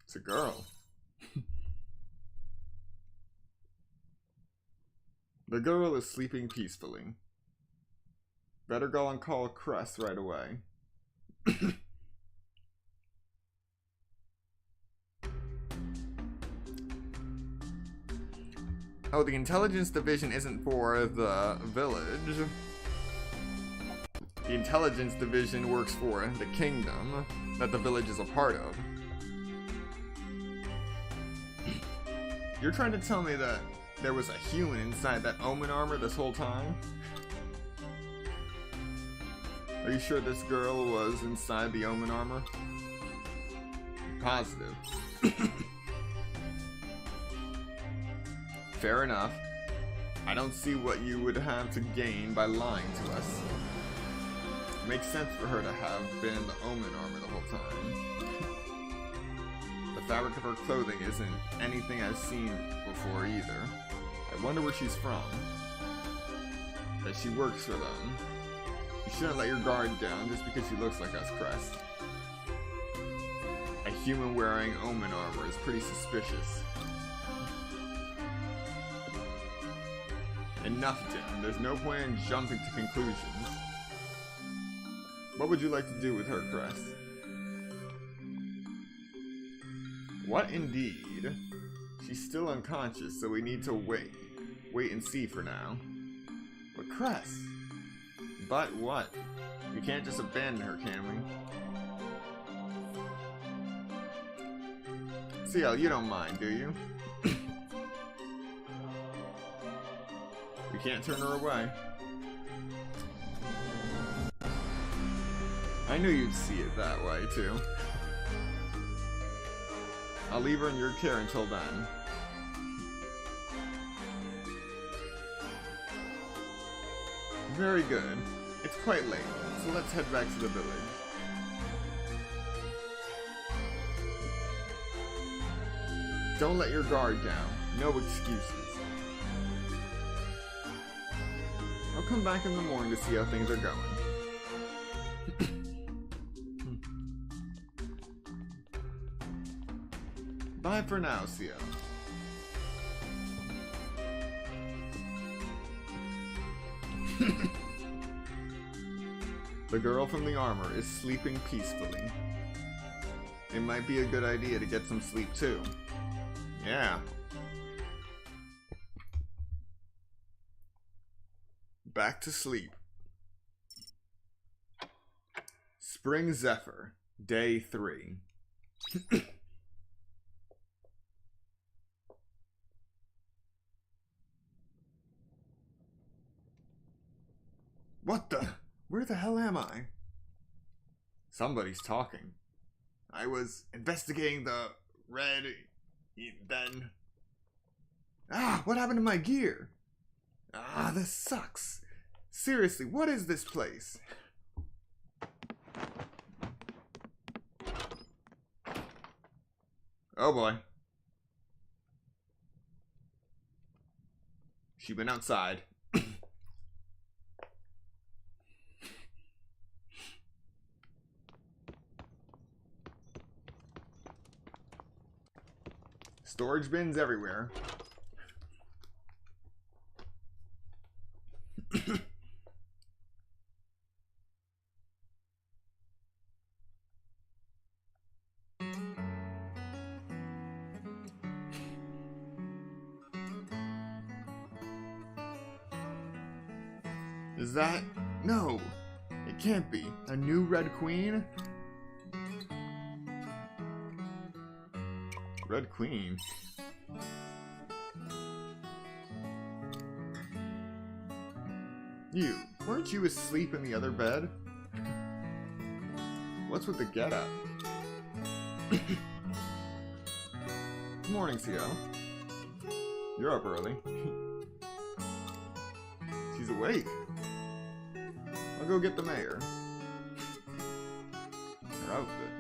It's a girl. The girl is sleeping peacefully. Better go and call Cress right away. Oh, the intelligence division isn't for the village. The intelligence division works for the kingdom that the village is a part of. You're trying to tell me that there was a human inside that omen armor this whole time? Are you sure this girl was inside the omen armor? Positive. Fair enough. I don't see what you would have to gain by lying to us. It makes sense for her to have been in the omen armor the whole time. The fabric of her clothing isn't anything I've seen before either. I wonder where she's from. That she works for them. You shouldn't let your guard down just because she looks like us, Cress. A human wearing omen armor is pretty suspicious. Enough, Jim. There's no point in jumping to conclusions. What would you like to do with her, Cress? What indeed? She's still unconscious, so we need to wait. Wait and see for now. But Cress! But what? We can't just abandon her, can we? CL, you don't mind, do you? We can't turn her away. I knew you'd see it that way, too. I'll leave her in your care until then. Very good. It's quite late, so let's head back to the village. Don't let your guard down. No excuses. I'll come back in the morning to see how things are going. Bye for now, Cio. The girl from the armor is sleeping peacefully. It might be a good idea to get some sleep too. Yeah. Back to sleep. Spring Zephyr, Day 3. What the? Where the hell am I? Somebody's talking. I was investigating the red... then... Ah, what happened to my gear? Ah, this sucks. Seriously, what is this place? Oh boy. She went outside. Storage bins everywhere. Is that... No! It can't be. A new Red Queen? Red Queen? You, weren't you asleep in the other bed? What's with the getup? Good morning, CO. You're up early. She's awake. I'll go get the mayor. Her outfit.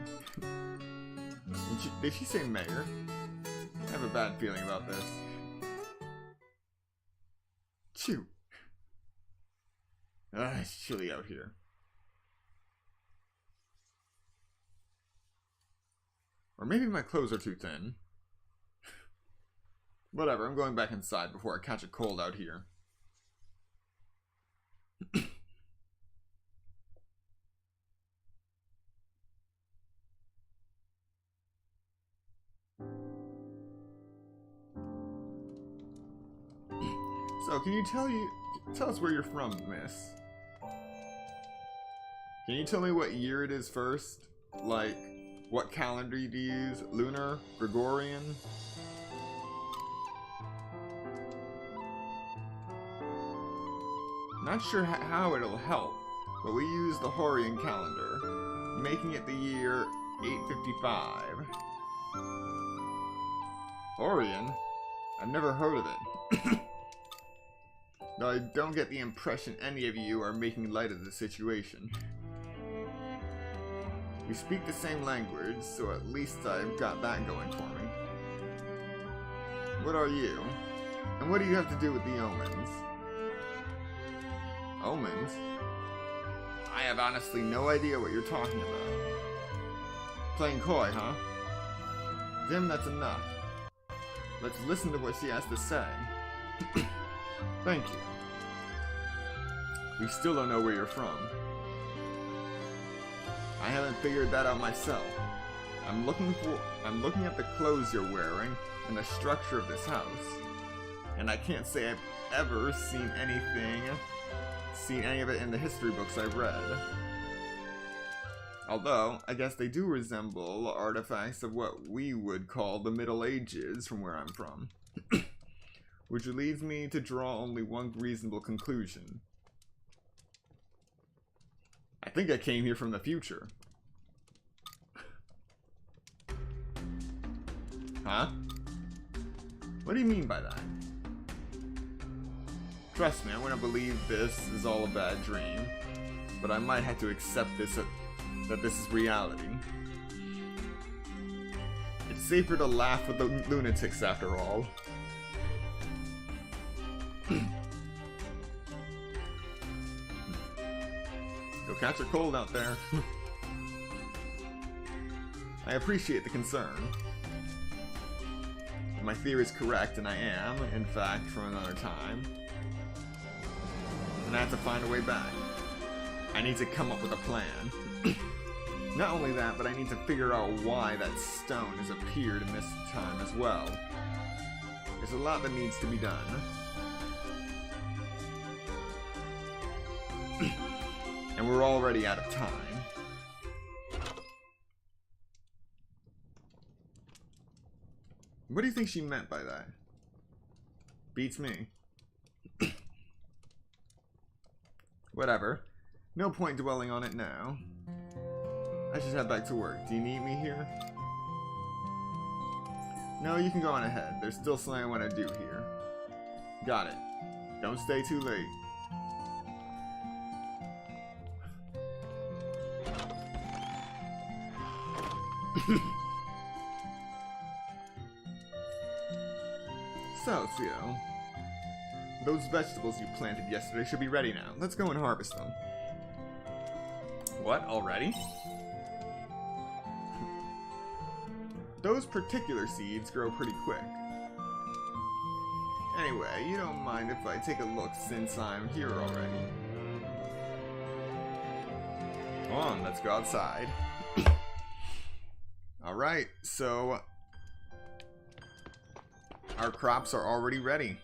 Did she say mayor? I have a bad feeling about this. Chew. It's chilly out here. Or maybe my clothes are too thin. Whatever, I'm going back inside before I catch a cold out here. So, can you tell us where you're from, miss? Can you tell me what year it is first? Like, what calendar you use? Lunar? Gregorian? Not sure how it'll help, but we use the Horian calendar, making it the year 855. Horian? I've never heard of it. Though I don't get the impression any of you are making light of the situation. We speak the same language, so at least I've got that going for me. What are you? And what do you have to do with the omens? Omens? I have honestly no idea what you're talking about. Playing coy, huh? Dim, that's enough. Let's listen to what she has to say. Thank you. We still don't know where you're from. I haven't figured that out myself. I'm looking at the clothes you're wearing and the structure of this house. And I can't say I've ever seen any of it in the history books I've read. Although, I guess they do resemble artifacts of what we would call the Middle Ages from where I'm from. Which leads me to draw only one reasonable conclusion. I think I came here from the future. Huh? What do you mean by that? Trust me, I wouldn't believe this is all a bad dream, but I might have to accept that this is reality. It's safer to laugh with the lunatics after all. You'll catch a cold out there. I appreciate the concern. If my theory is correct, and I am, in fact, from another time. and I have to find a way back. I need to come up with a plan. Not only that, but I need to figure out why that stone has appeared in this time as well. There's a lot that needs to be done. And we're already out of time. What do you think she meant by that? Beats me. Whatever. No point dwelling on it now. I should head back to work. Do you need me here? No, you can go on ahead. There's still something I want to do here. Got it. Don't stay too late. So, Theo, those vegetables you planted yesterday should be ready now. Let's go and harvest them. What? Already? Those particular seeds grow pretty quick. Anyway, you don't mind if I take a look since I'm here already. Come on, let's go outside. Alright, so our crops are already ready.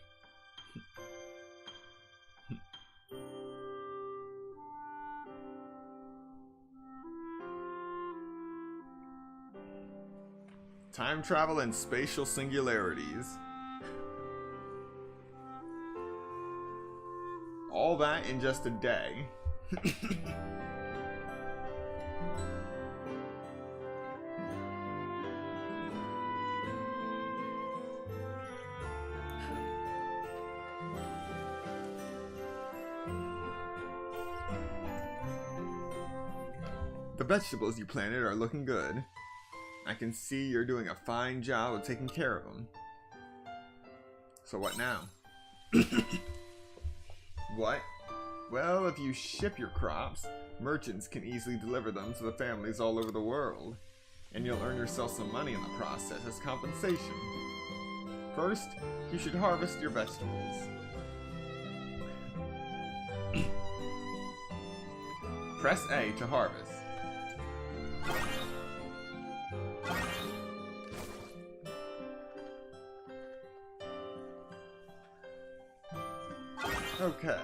Time travel and spatial singularities. All that in just a day. The vegetables you planted are looking good. I can see you're doing a fine job of taking care of them. So what now? What? Well, if you ship your crops, merchants can easily deliver them to the families all over the world. And you'll earn yourself some money in the process as compensation. First, you should harvest your vegetables. Press A to harvest. Okay.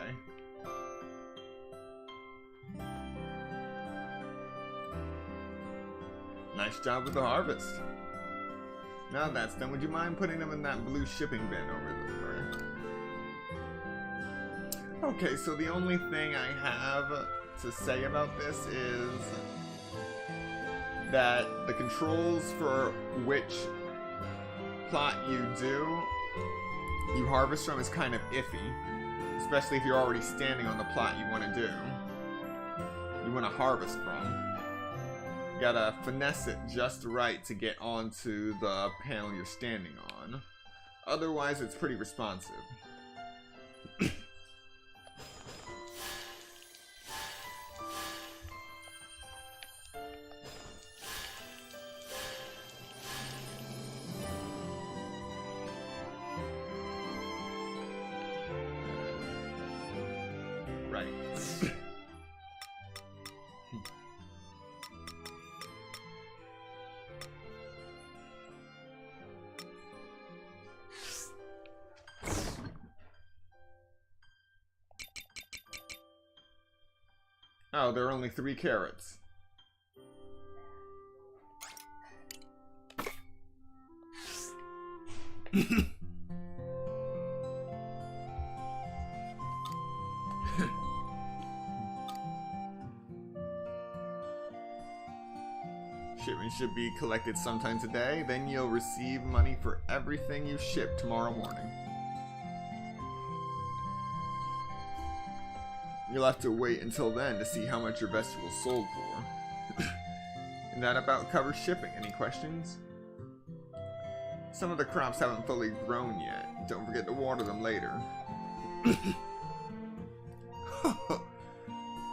Nice job with the harvest. Now that's done, would you mind putting them in that blue shipping bin over there? Okay, so the only thing I have to say about this is that the controls for which plot you harvest from is kind of iffy. Especially if you're already standing on the plot you want to do. You want to harvest from. You gotta finesse it just right to get onto the panel you're standing on. Otherwise, it's pretty responsive. Oh, there are only 3 carrots. Shipment should be collected sometime today, then you'll receive money for everything you ship tomorrow morning. You'll have to wait until then to see how much your vegetables sold for. And that about covers shipping. Any questions? Some of the crops haven't fully grown yet. Don't forget to water them later.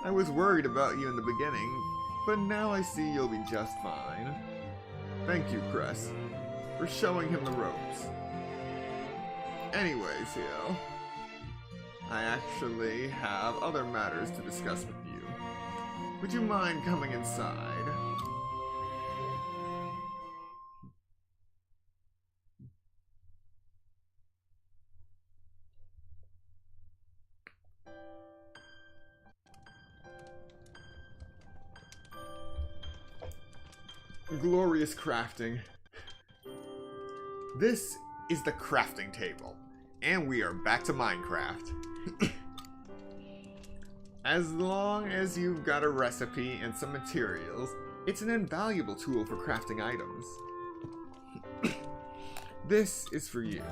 I was worried about you in the beginning, but now I see you'll be just fine. Thank you, Cress, for showing him the ropes. Anyways, Theo, I actually have other matters to discuss with you. Would you mind coming inside? Glorious crafting. This is the crafting table, and we are back to Minecraft. As long as you've got a recipe and some materials, it's an invaluable tool for crafting items. This is for you.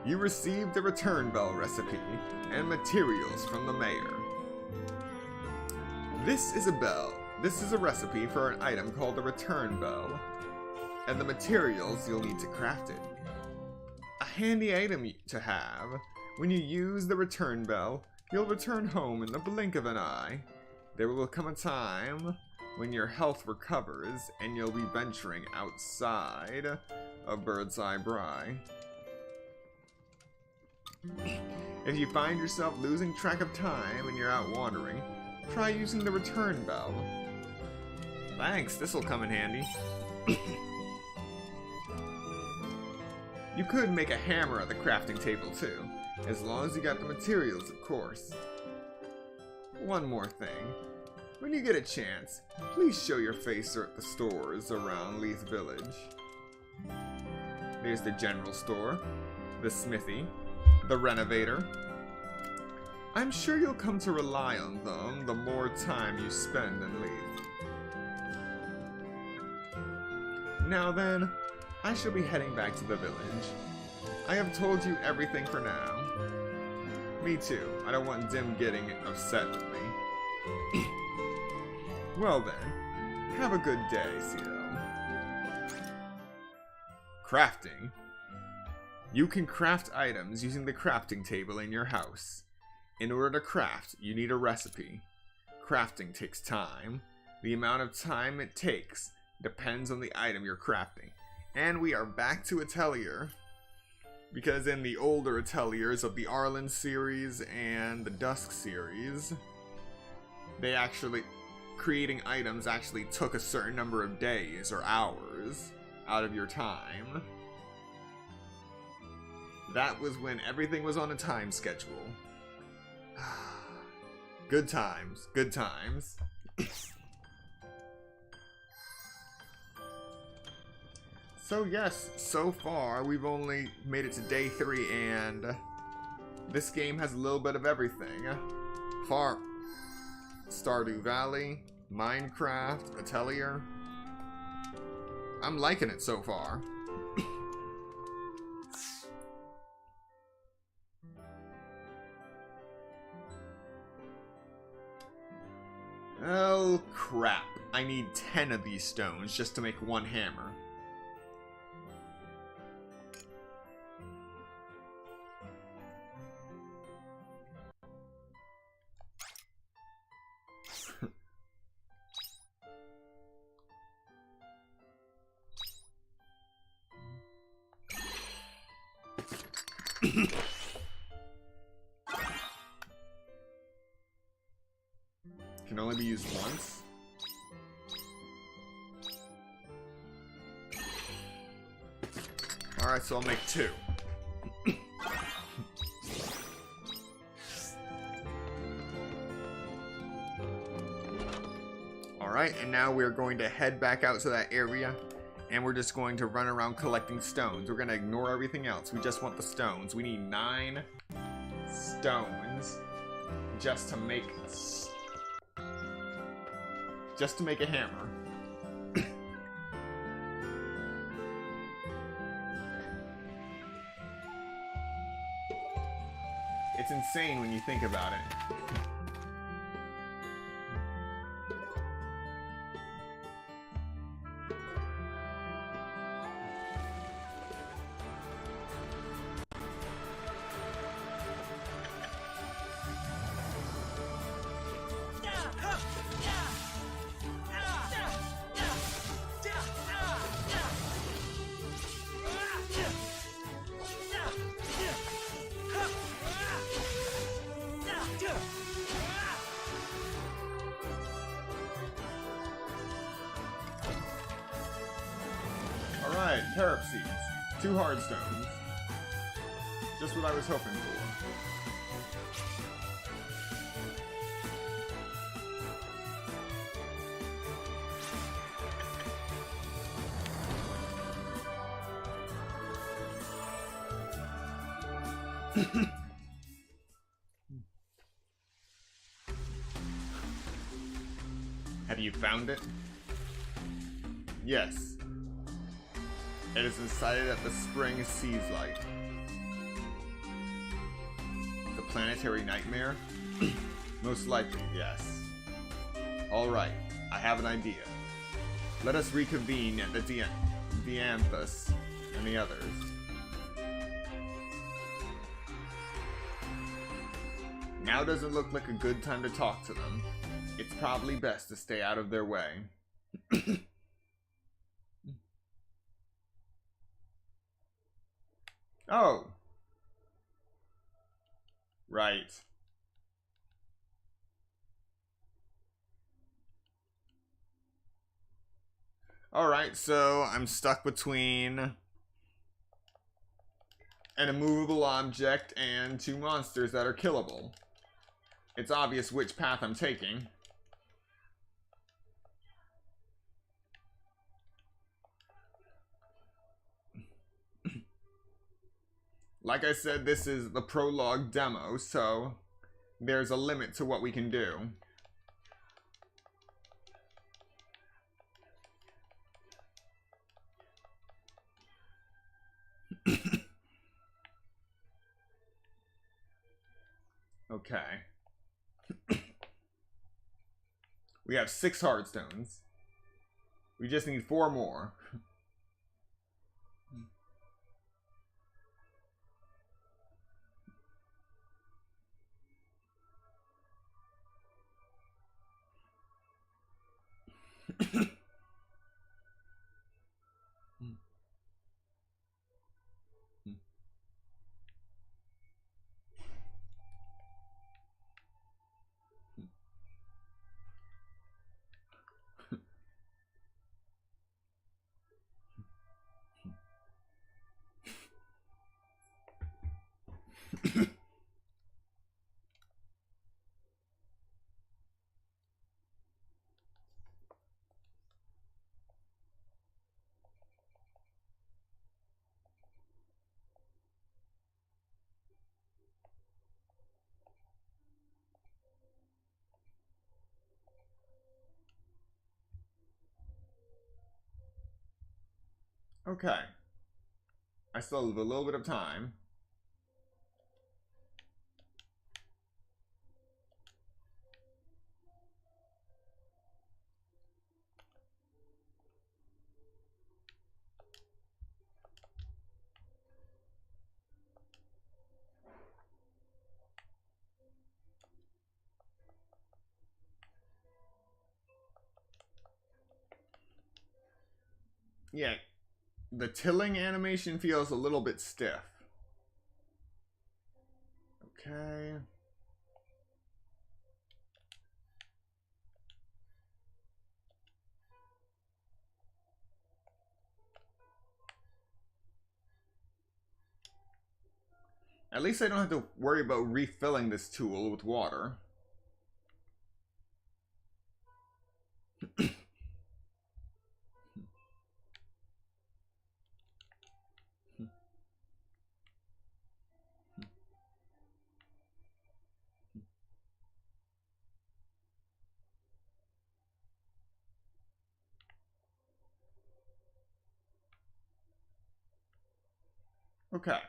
You received a return bell recipe and materials from the mayor. This is a bell. This is a recipe for an item called the return bell, and the materials you'll need to craft it. A handy item to have. When you use the return bell, you'll return home in the blink of an eye. There will come a time when your health recovers and you'll be venturing outside of Bird's Eye Bry. If you find yourself losing track of time and you're out wandering, try using the return bell. Thanks, this'll come in handy. You could make a hammer at the crafting table too, as long as you got the materials, of course. One more thing. When you get a chance, please show your face at the stores around Lee's Village. There's the general store, the smithy, the renovator. I'm sure you'll come to rely on them the more time you spend in Leith. Now then, I shall be heading back to the village. I have told you everything for now. Me too. I don't want Dim getting upset with me. Well then, have a good day, Cito. Crafting. You can craft items using the crafting table in your house. In order to craft, you need a recipe. Crafting takes time. The amount of time it takes depends on the item you're crafting. And we are back to Atelier. Because in the older Ateliers of the Arlen series and the Dusk series, creating items actually took a certain number of days or hours out of your time. That was when everything was on a time schedule. Good times, good times. So yes, so far we've only made it to day 3 and this game has a little bit of everything. Stardew Valley, Minecraft, Atelier. I'm liking it so far. Oh crap, I need 10 of these stones just to make one hammer. Can only be used once. Alright, so I'll make 2. Alright, and now we're going to head back out to that area. And we're just going to run around collecting stones. We're going to ignore everything else. We just want the stones. We need 9 stones just to make a hammer. It's insane when you think about it. Carob seeds. 2 hardstones. Just what I was hoping for. Have you found it? Yes. It is inside at the spring seas light. The planetary nightmare? Most likely, yes. Alright, I have an idea. Let us reconvene at the Dianthus and the others. Now doesn't look like a good time to talk to them. It's probably best to stay out of their way. Oh. Right. Alright, so I'm stuck between an immovable object and 2 monsters that are killable. It's obvious which path I'm taking. Like I said, this is the Prologue Demo, so there's a limit to what we can do. Okay. We have 6 hardstones. We just need 4 more. Okay. I still have a little bit of time. Yeah, the tilling animation feels a little bit stiff. Okay. At least I don't have to worry about refilling this tool with water. Okay.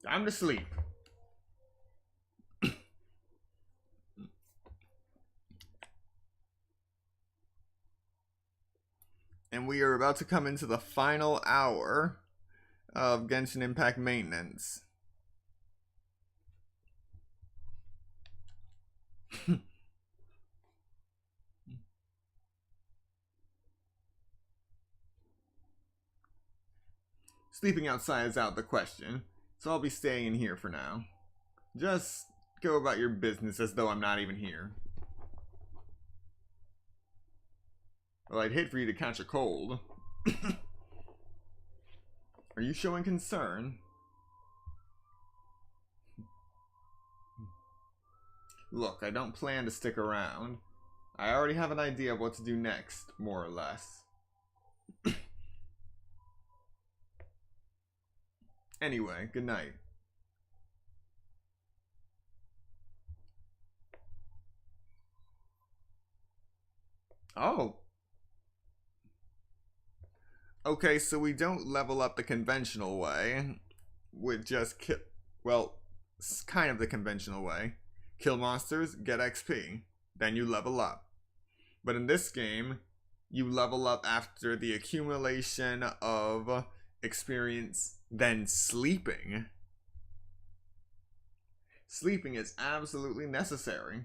Time to sleep. And we are about to come into the final hour of Genshin Impact maintenance. Sleeping outside is out of the question, so I'll be staying in here for now. Just go about your business as though I'm not even here. Well, I'd hate for you to catch a cold. Are you showing concern? Look, I don't plan to stick around. I already have an idea of what to do next, more or less. Anyway, good night. Oh. Okay, so we don't level up the conventional way. With just kill... Well, it's kind of the conventional way. Kill monsters, get XP. Then you level up. But in this game, you level up after the accumulation of experience, then sleeping. Sleeping is absolutely necessary.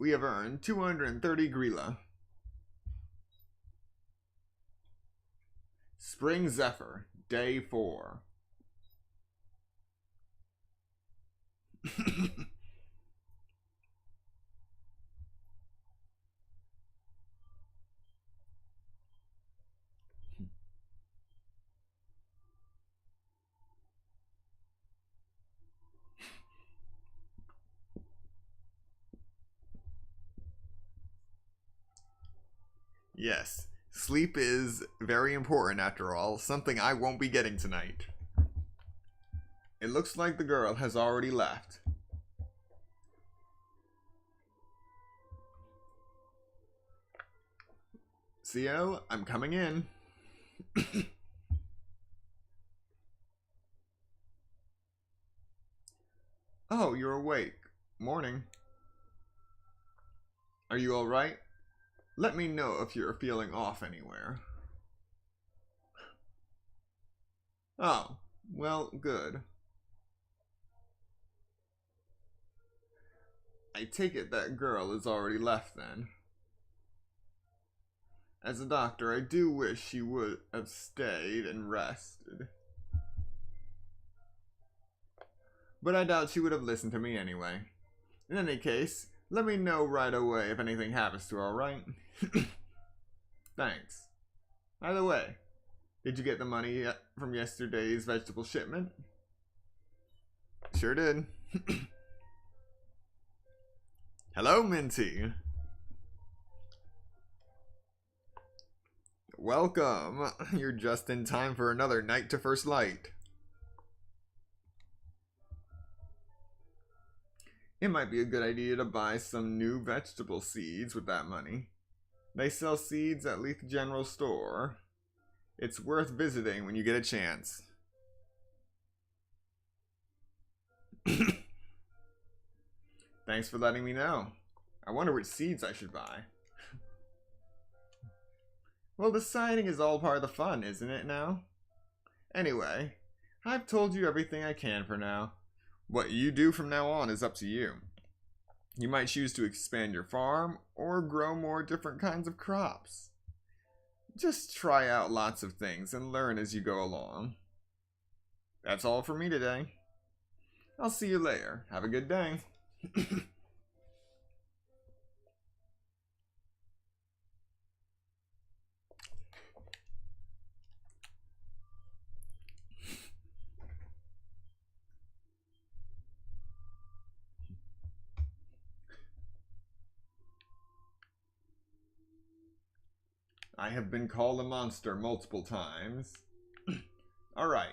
We have earned 230 Grilla. Spring Zephyr, day 4. Yes, sleep is very important after all, something I won't be getting tonight. It looks like the girl has already left. CO, I'm coming in. Oh, you're awake. Morning. Are you alright? Let me know if you're feeling off anywhere. Oh, well, good. I take it that girl is already left then. As a doctor, I do wish she would have stayed and rested. But I doubt she would have listened to me anyway. In any case, let me know right away if anything happens to her, alright? Thanks. By the way, did you get the money from yesterday's vegetable shipment? Sure did. Hello, Minty. Welcome. You're just in time for another night to first light. It might be a good idea to buy some new vegetable seeds with that money. They sell seeds at Leith General Store. It's worth visiting when you get a chance. Thanks for letting me know. I wonder which seeds I should buy. Well, deciding is all part of the fun, isn't it now? Anyway, I've told you everything I can for now. What you do from now on is up to you. You might choose to expand your farm or grow more different kinds of crops. Just try out lots of things and learn as you go along. That's all for me today. I'll see you later. Have a good day. I have been called a monster multiple times. Alright.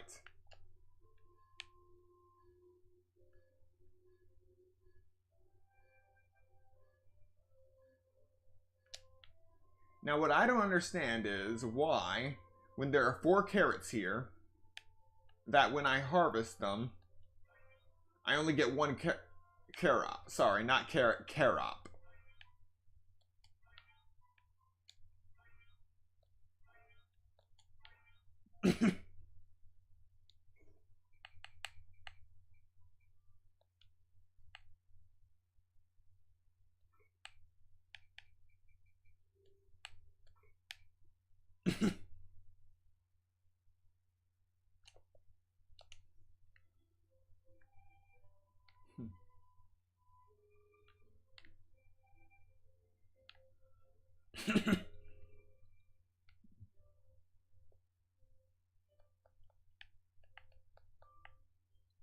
Now what I don't understand is why, when there are 4 carrots here, that when I harvest them, I only get 1 carrot. Sorry, not carrot, carrot.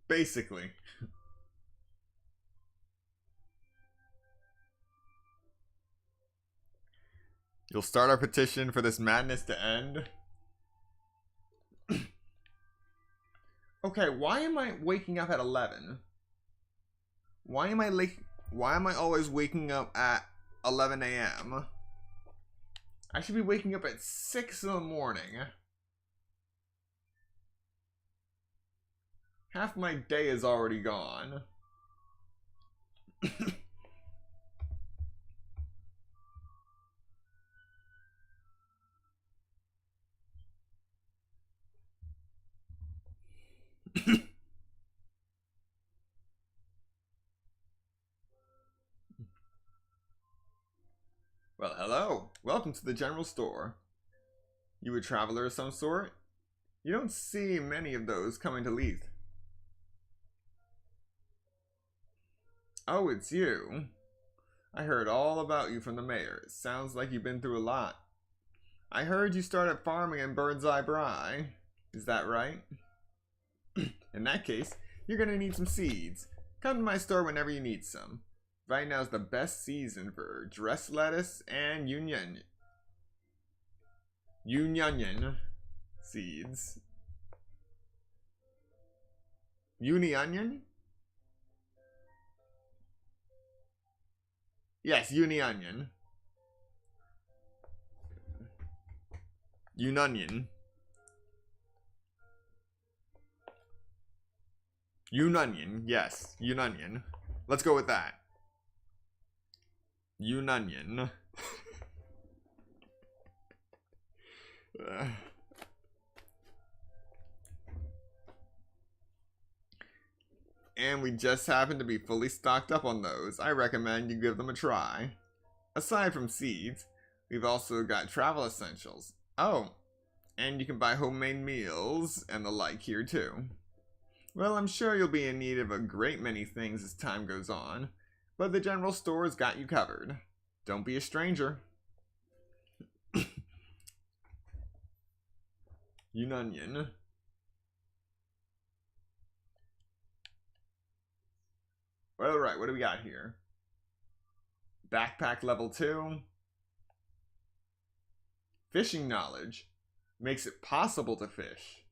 Basically. You'll start our petition for this madness to end. Okay, why am I waking up at 11? Why am I always waking up at 11 a.m.? I should be waking up at 6 in the morning. Half my day is already gone. Well, hello. Welcome to the general store. You a traveler of some sort? You don't see many of those coming to Leith. Oh, it's you. I heard all about you from the mayor. It sounds like you've been through a lot. I heard you started farming in Birdseye Bry. Is that right? In that case, you're gonna need some seeds. Come to my store whenever you need some. Right now is the best season for dressed lettuce and union seeds. Uni onion? Yes, uni onion. Unonion. Unonion, yes, Unonion. Let's go with that. Unonion. And we just happen to be fully stocked up on those. I recommend you give them a try. Aside from seeds, we've also got travel essentials. Oh, and you can buy homemade meals and the like here too. Well, I'm sure you'll be in need of a great many things as time goes on, but the general store's got you covered. Don't be a stranger. Unonion. Well, alright, what do we got here? Backpack level 2. Fishing knowledge. Makes it possible to fish.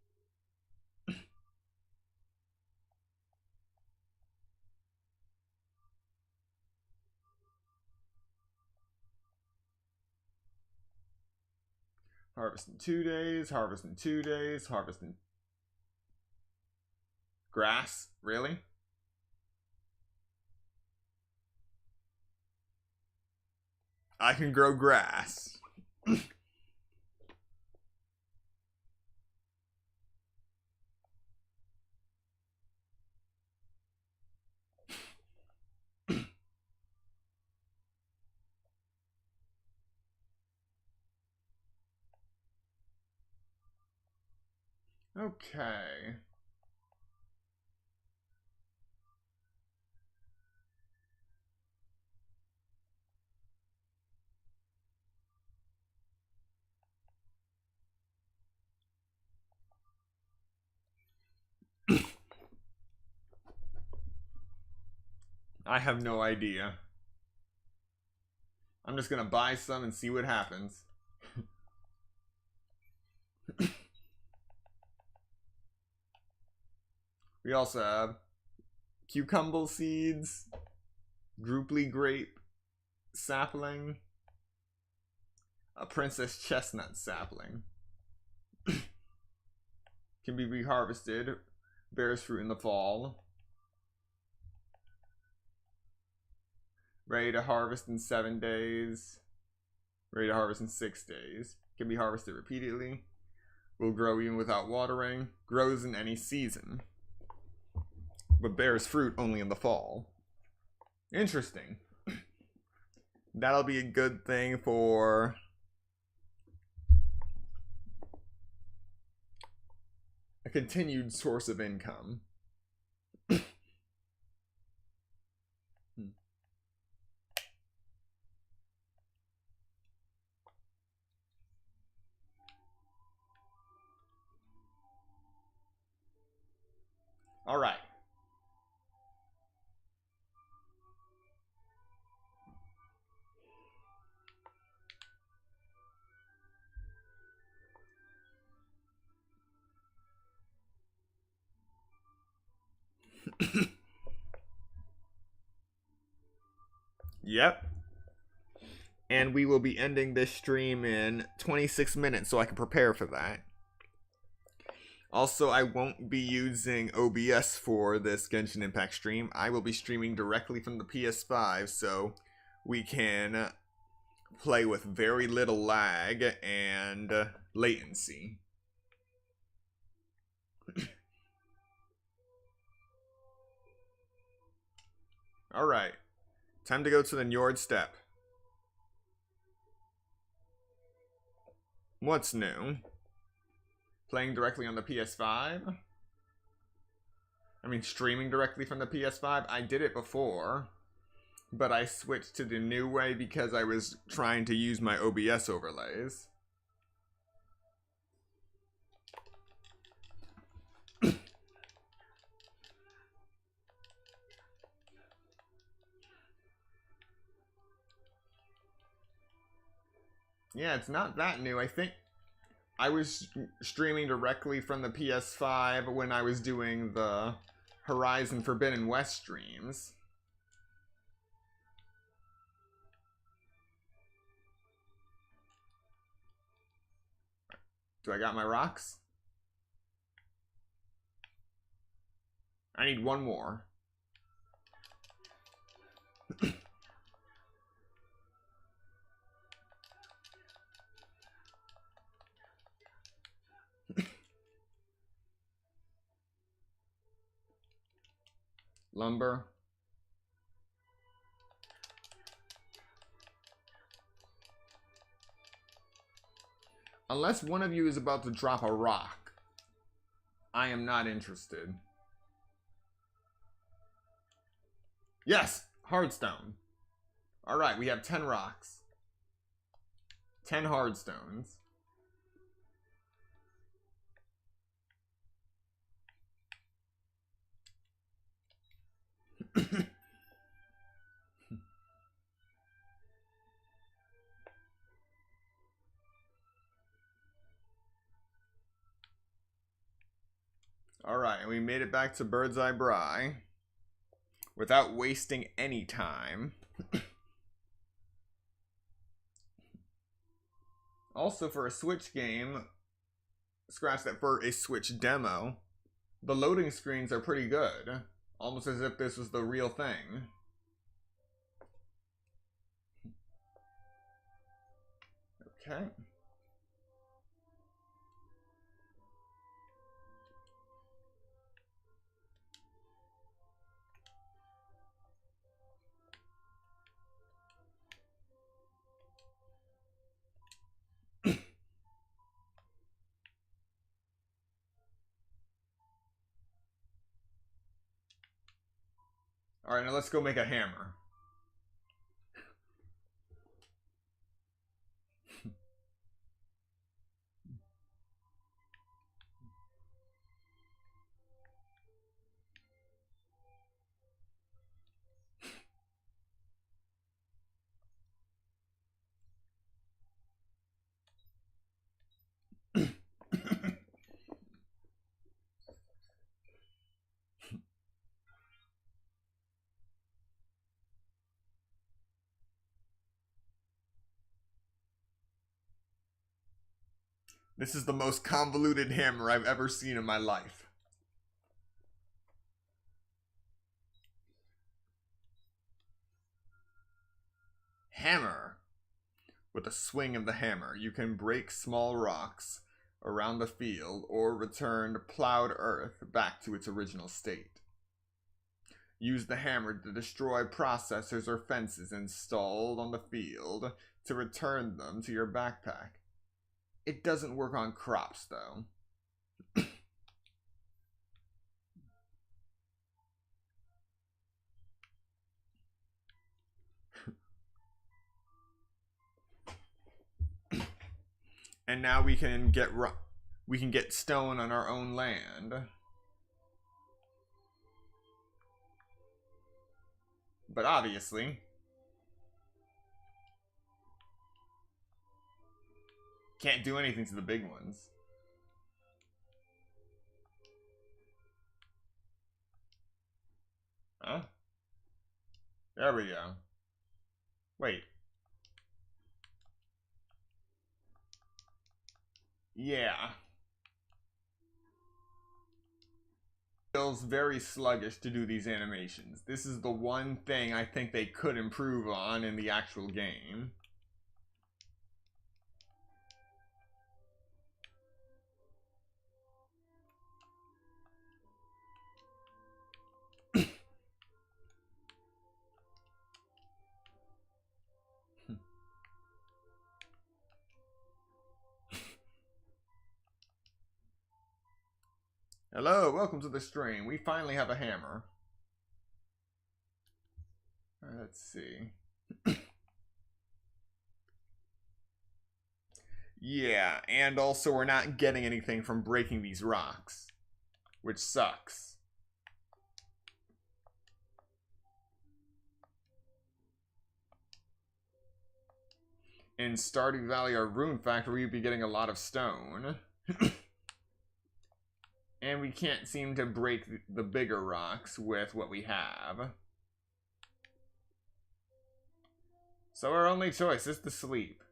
Harvest in 2 days, harvest in 2 days, harvest in... Grass? Really? I can grow grass. Okay. I have no idea. I'm just gonna buy some and see what happens. We also have cucumber seeds, grouply grape sapling, a princess chestnut sapling. Can be reharvested, bears fruit in the fall. Ready to harvest in 7 days. Ready to harvest in 6 days. Can be harvested repeatedly. Will grow even without watering. Grows in any season, but bears fruit only in the fall. Interesting. That'll be a good thing for a continued source of income. All right. Yep. And we will be ending this stream in 26 minutes so I can prepare for that. Also, I won't be using OBS for this Genshin Impact stream. I will be streaming directly from the PS5 so we can play with very little lag and latency. Alright. Time to go to the Njord Steppe. What's new? Playing directly on the PS5? I mean, streaming directly from the PS5? I did it before, but I switched to the new way because I was trying to use my OBS overlays. Yeah, it's not that new. I think I was streaming directly from the PS5 when I was doing the Horizon Forbidden West streams. Do I got my rocks? I need one more. Lumber. Unless one of you is about to drop a rock, I am not interested. Yes! Hardstone. Alright, we have 10 rocks. 10 hardstones. Alright, and we made it back to Bird's Eye Bry without wasting any time. Also, for a Switch game, scratch that, for a Switch demo, the loading screens are pretty good. Almost as if this was the real thing. Okay. Alright, now let's go make a hammer. This is the most convoluted hammer I've ever seen in my life. Hammer. With a swing of the hammer, you can break small rocks around the field or return plowed earth back to its original state. Use the hammer to destroy processors or fences installed on the field to return them to your backpack. It doesn't work on crops, though. And now we can get stone on our own land. But obviously, can't do anything to the big ones. Huh? There we go. Wait. Yeah. Feels very sluggish to do these animations. This is the one thing I think they could improve on in the actual game. Hello, welcome to the stream. We finally have a hammer. Let's see. Yeah, and also we're not getting anything from breaking these rocks, which sucks. In Stardew Valley or Rune Factory, we'd be getting a lot of stone. And we can't seem to break the bigger rocks with what we have. So our only choice is to sleep.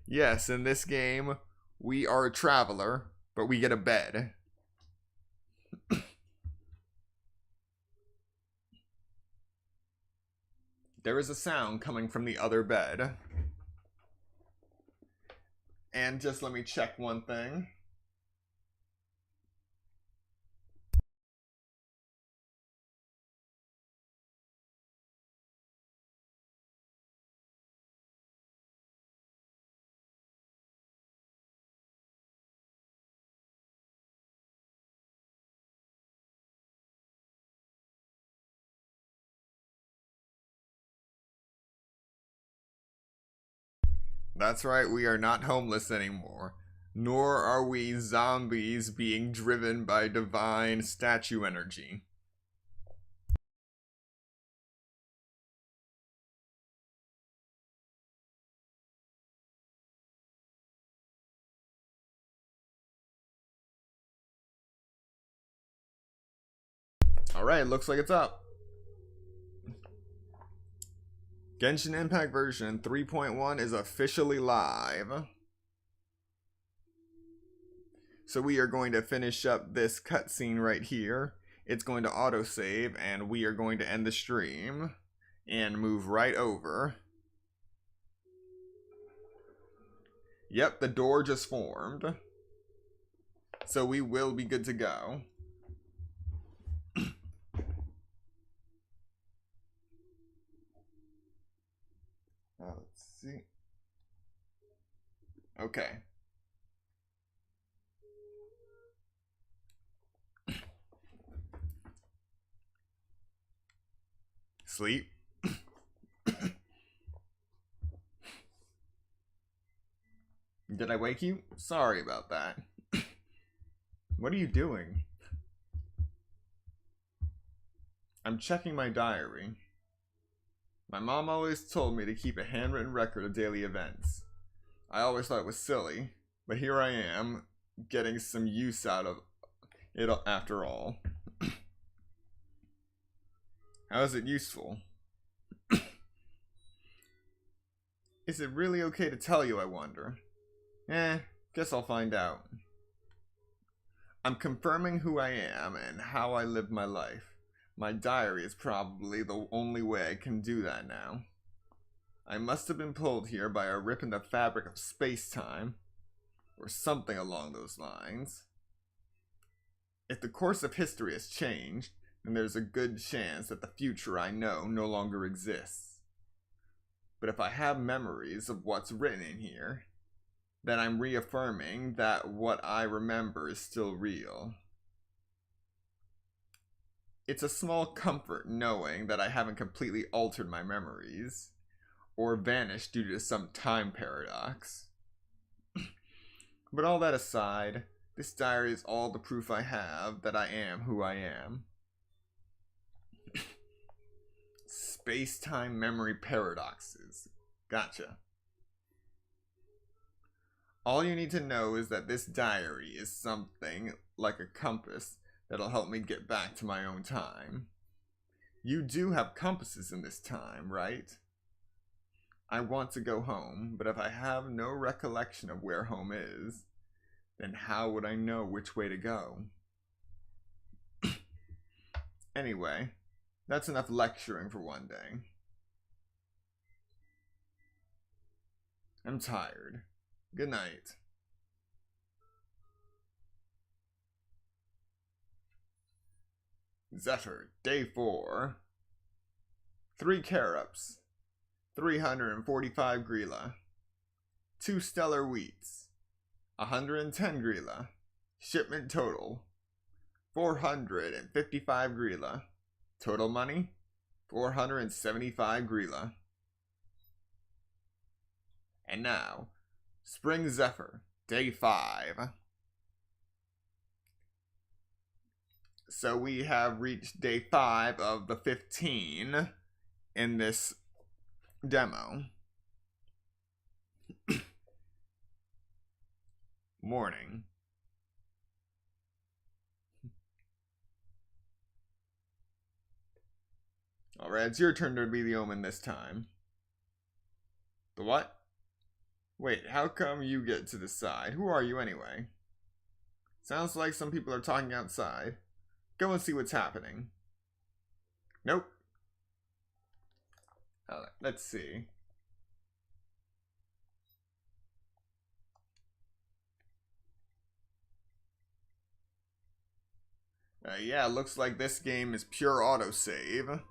Yes, in this game, we are a traveler, but we get a bed. There is a sound coming from the other bed. And just let me check one thing. That's right, we are not homeless anymore. Nor are we zombies being driven by divine statue energy. Alright, looks like it's up. Genshin Impact version 3.1 is officially live. So we are going to finish up this cutscene right here. It's going to autosave, and we are going to end the stream and move right over. Yep, the door just formed. So we will be good to go. Let's see. Okay. Sleep. Did I wake you? Sorry about that. What are you doing? I'm checking my diary. My mom always told me to keep a handwritten record of daily events. I always thought it was silly, but here I am, getting some use out of it after all. How is it useful? Is it really okay to tell you, I wonder? Guess I'll find out. I'm confirming who I am and how I live my life. My diary is probably the only way I can do that now. I must have been pulled here by a rip in the fabric of space-time, or something along those lines. If the course of history has changed, then there's a good chance that the future I know no longer exists. But if I have memories of what's written in here, then I'm reaffirming that what I remember is still real. It's a small comfort knowing that I haven't completely altered my memories, or vanished due to some time paradox. But all that aside, this diary is all the proof I have that I am who I am. Space-time memory paradoxes. Gotcha. All you need to know is that this diary is something like a compass that'll help me get back to my own time. You do have compasses in this time, right? I want to go home, but if I have no recollection of where home is, then how would I know which way to go? Anyway, that's enough lecturing for one day. I'm tired. Good night. Zephyr, day 4. 3 carops, 345 grilla, 2 stellar wheats, 110 grilla, shipment total, 455 grilla, total money, 475 grilla. And now, Spring Zephyr, day 5. So we have reached day 5 of the 15 in this demo. Morning. Alright, it's your turn to be the omen this time. The what? Wait, how come you get to decide? Who are you anyway? Sounds like some people are talking outside. Go and see what's happening. Nope. Let's see. Yeah, looks like this game is pure autosave.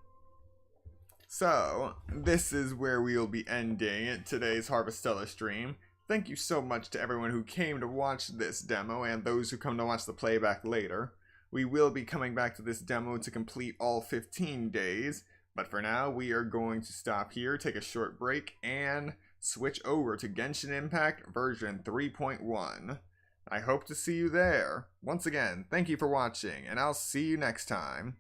So, this is where we'll be ending today's Harvestella stream. Thank you so much to everyone who came to watch this demo and those who come to watch the playback later. We will be coming back to this demo to complete all 15 days, but for now we are going to stop here, take a short break, and switch over to Genshin Impact version 3.1. I hope to see you there. Once again, thank you for watching, and I'll see you next time.